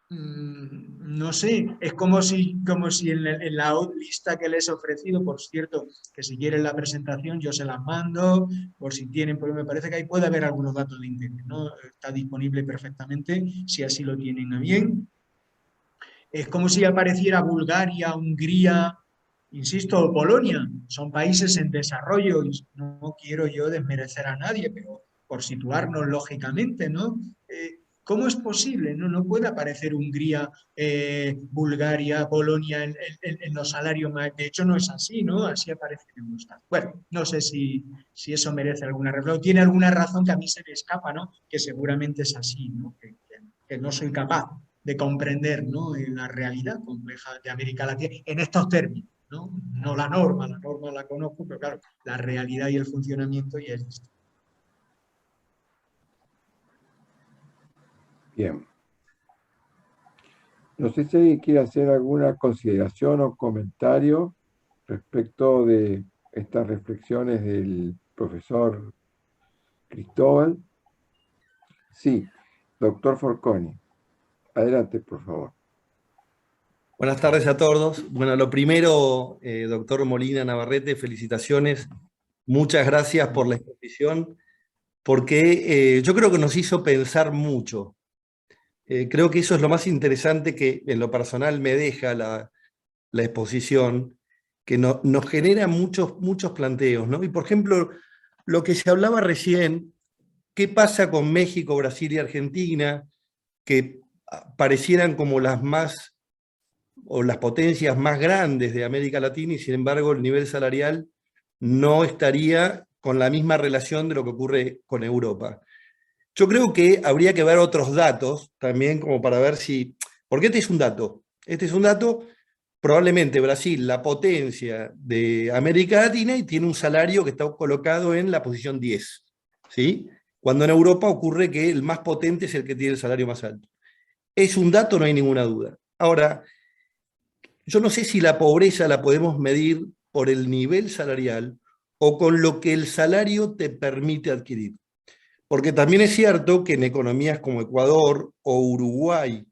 no sé, es como si en la lista que les he ofrecido, por cierto, que si quieren la presentación yo se las mando, por si tienen, porque me parece que ahí puede haber algunos datos de interés, ¿no? Está disponible perfectamente, si así lo tienen a bien. Es como si apareciera Bulgaria, Hungría, insisto, o Polonia, son países en desarrollo, y no quiero yo desmerecer a nadie, pero por situarnos lógicamente, ¿no? ¿Cómo es posible? No puede aparecer Hungría, Bulgaria, Polonia en los salarios más. De hecho, no es así, ¿no? Así aparece en Eurostat. Bueno, no sé si eso merece alguna reflexión. Tiene alguna razón que a mí se me escapa, ¿no? Que seguramente es así, ¿no? Que no soy capaz de comprender, ¿no? En la realidad compleja de América Latina en estos términos, ¿no? No la norma la conozco, pero claro, la realidad y el funcionamiento ya es distinto. Bien. No sé si alguien quiere hacer alguna consideración o comentario respecto de estas reflexiones del profesor Cristóbal. Sí, doctor Forconi. Adelante, por favor. Buenas tardes a todos. Bueno, lo primero, doctor Molina Navarrete, felicitaciones. Muchas gracias por la exposición, porque yo creo que nos hizo pensar mucho. Creo que eso es lo más interesante que en lo personal me deja la exposición, que nos genera muchos planteos, ¿no? Y por ejemplo, lo que se hablaba recién, ¿qué pasa con México, Brasil y Argentina, que parecieran como las más o las potencias más grandes de América Latina y sin embargo el nivel salarial no estaría con la misma relación de lo que ocurre con Europa? Yo creo que habría que ver otros datos también como para ver si... Porque este es un dato. Este es un dato, probablemente Brasil, la potencia de América Latina, y tiene un salario que está colocado en la posición 10. ¿Sí? Cuando en Europa ocurre que el más potente es el que tiene el salario más alto. Es un dato, no hay ninguna duda. Ahora, yo no sé si la pobreza la podemos medir por el nivel salarial o con lo que el salario te permite adquirir. Porque también es cierto que en economías como Ecuador o Uruguay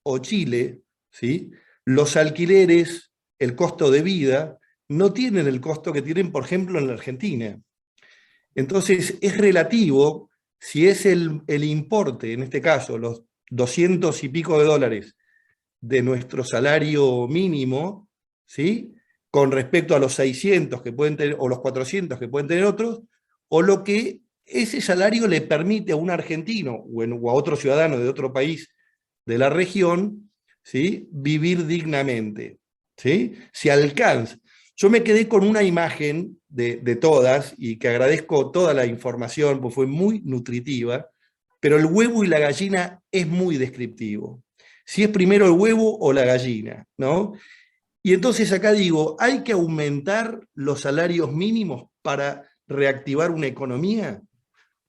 o Chile, ¿sí?, los alquileres, el costo de vida, no tienen el costo que tienen, por ejemplo, en la Argentina. Entonces, es relativo si es el importe, en este caso, los 200 y pico de dólares de nuestro salario mínimo, ¿sí?, con respecto a los 600 que pueden tener, o los 400 que pueden tener otros, o lo que ese salario le permite a un argentino o a otro ciudadano de otro país de la región ¿sí? Vivir dignamente, ¿sí? Se alcanza. Yo me quedé con una imagen de todas, y que agradezco toda la información, porque fue muy nutritiva, pero el huevo y la gallina es muy descriptivo. Si es primero el huevo o la gallina, ¿no? Y entonces acá digo, ¿hay que aumentar los salarios mínimos para reactivar una economía?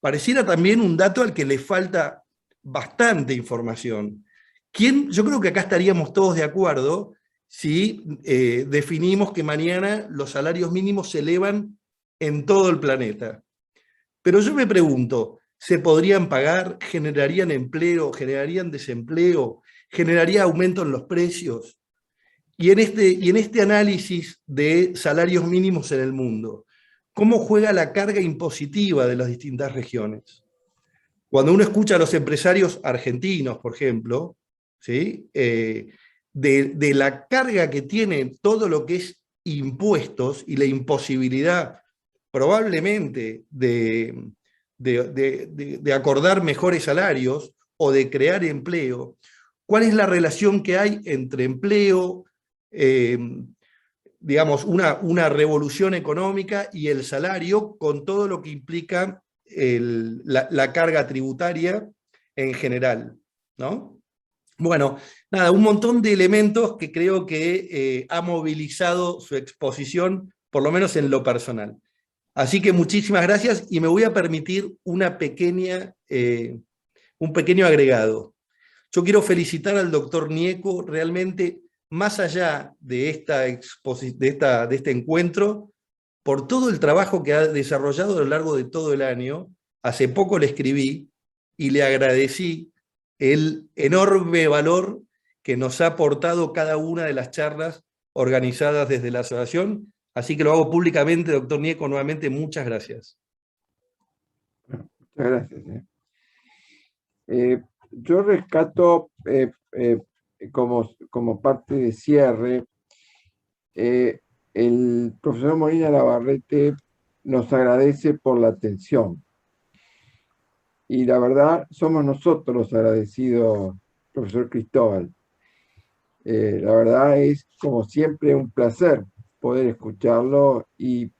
Pareciera también un dato al que le falta bastante información. Yo creo que acá estaríamos todos de acuerdo si definimos que mañana los salarios mínimos se elevan en todo el planeta. Pero yo me pregunto, ¿se podrían pagar? ¿Generarían empleo? ¿Generarían desempleo? ¿Generaría aumento en los precios? Y en este análisis de salarios mínimos en el mundo, ¿cómo juega la carga impositiva de las distintas regiones? Cuando uno escucha a los empresarios argentinos, por ejemplo, ¿sí? De la carga que tiene todo lo que es impuestos y la imposibilidad probablemente de acordar mejores salarios o de crear empleo, ¿cuál es la relación que hay entre empleo, digamos, una revolución económica y el salario, con todo lo que implica la carga tributaria en general, ¿no? Bueno, nada, un montón de elementos que creo que ha movilizado su exposición, por lo menos en lo personal. Así que muchísimas gracias, y me voy a permitir un pequeño agregado. Yo quiero felicitar al doctor Nieco, realmente, más allá de este encuentro, por todo el trabajo que ha desarrollado a lo largo de todo el año. Hace poco le escribí y le agradecí el enorme valor que nos ha aportado cada una de las charlas organizadas desde la asociación. Así que lo hago públicamente, doctor Nieco, nuevamente muchas gracias. Muchas gracias. Yo rescato como parte de cierre, el profesor Molina Navarrete nos agradece por la atención. Y la verdad, somos nosotros los agradecidos, profesor Cristóbal. La verdad es, como siempre, un placer poder escucharlo y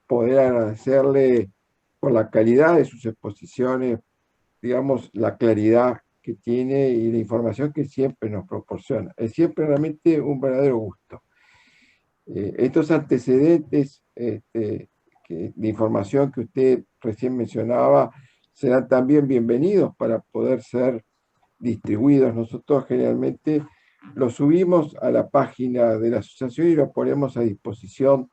poder agradecerle por la calidad de sus exposiciones, digamos, la claridad que tiene y la información que siempre nos proporciona. Es siempre realmente un verdadero gusto. Estos antecedentes de información que usted recién mencionaba serán también bienvenidos para poder ser distribuidos. Nosotros generalmente los subimos a la página de la asociación y los ponemos a disposición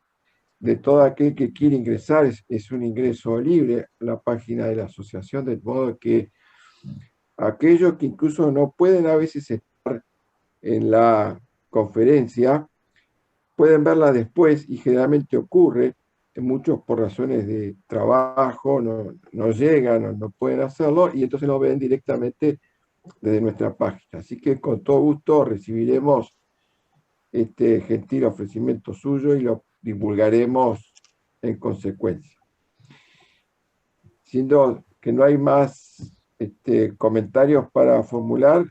de todo aquel que quiere ingresar. Es un ingreso libre a la página de la asociación, de modo que aquellos que incluso no pueden a veces estar en la conferencia, pueden verla después, y generalmente ocurre, muchos por razones de trabajo no llegan, no pueden hacerlo, y entonces lo ven directamente desde nuestra página. Así que con todo gusto recibiremos este gentil ofrecimiento suyo y lo divulgaremos en consecuencia. Siendo que no hay más comentarios para formular,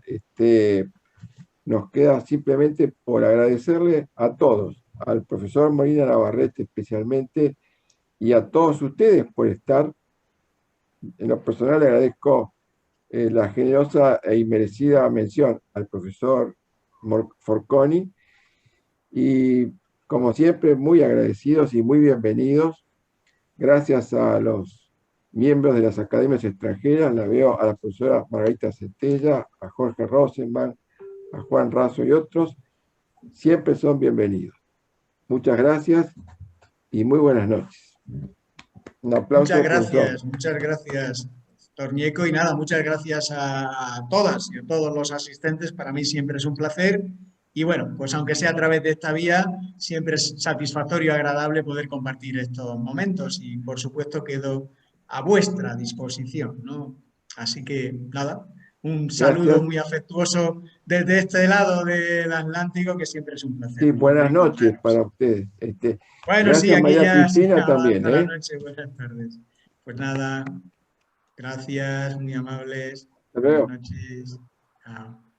nos queda simplemente por agradecerle a todos, al profesor Molina Navarrete especialmente, y a todos ustedes por estar. En lo personal le agradezco la generosa e inmerecida mención al profesor Forconi, y como siempre muy agradecidos y muy bienvenidos. Gracias a los miembros de las academias extranjeras, la veo a la profesora Margarita Centella, a Jorge Rosenbaum, a Juan Razo y otros, siempre son bienvenidos. Muchas gracias y muy buenas noches. Un aplauso. Muchas gracias, doctor Nieco, y nada, muchas gracias a todas y a todos los asistentes. Para mí siempre es un placer, y bueno, pues aunque sea a través de esta vía, siempre es satisfactorio y agradable poder compartir estos momentos, y por supuesto quedo a vuestra disposición, ¿no? Así que nada, un saludo muy afectuoso desde este lado del Atlántico, que siempre es un placer. Sí, buenas noches para ustedes. Bueno, gracias, sí, aquí María ya Cristina también. Buenas noches, buenas tardes. Pues nada, gracias, muy amables. Hasta luego. Buenas noches. Chao.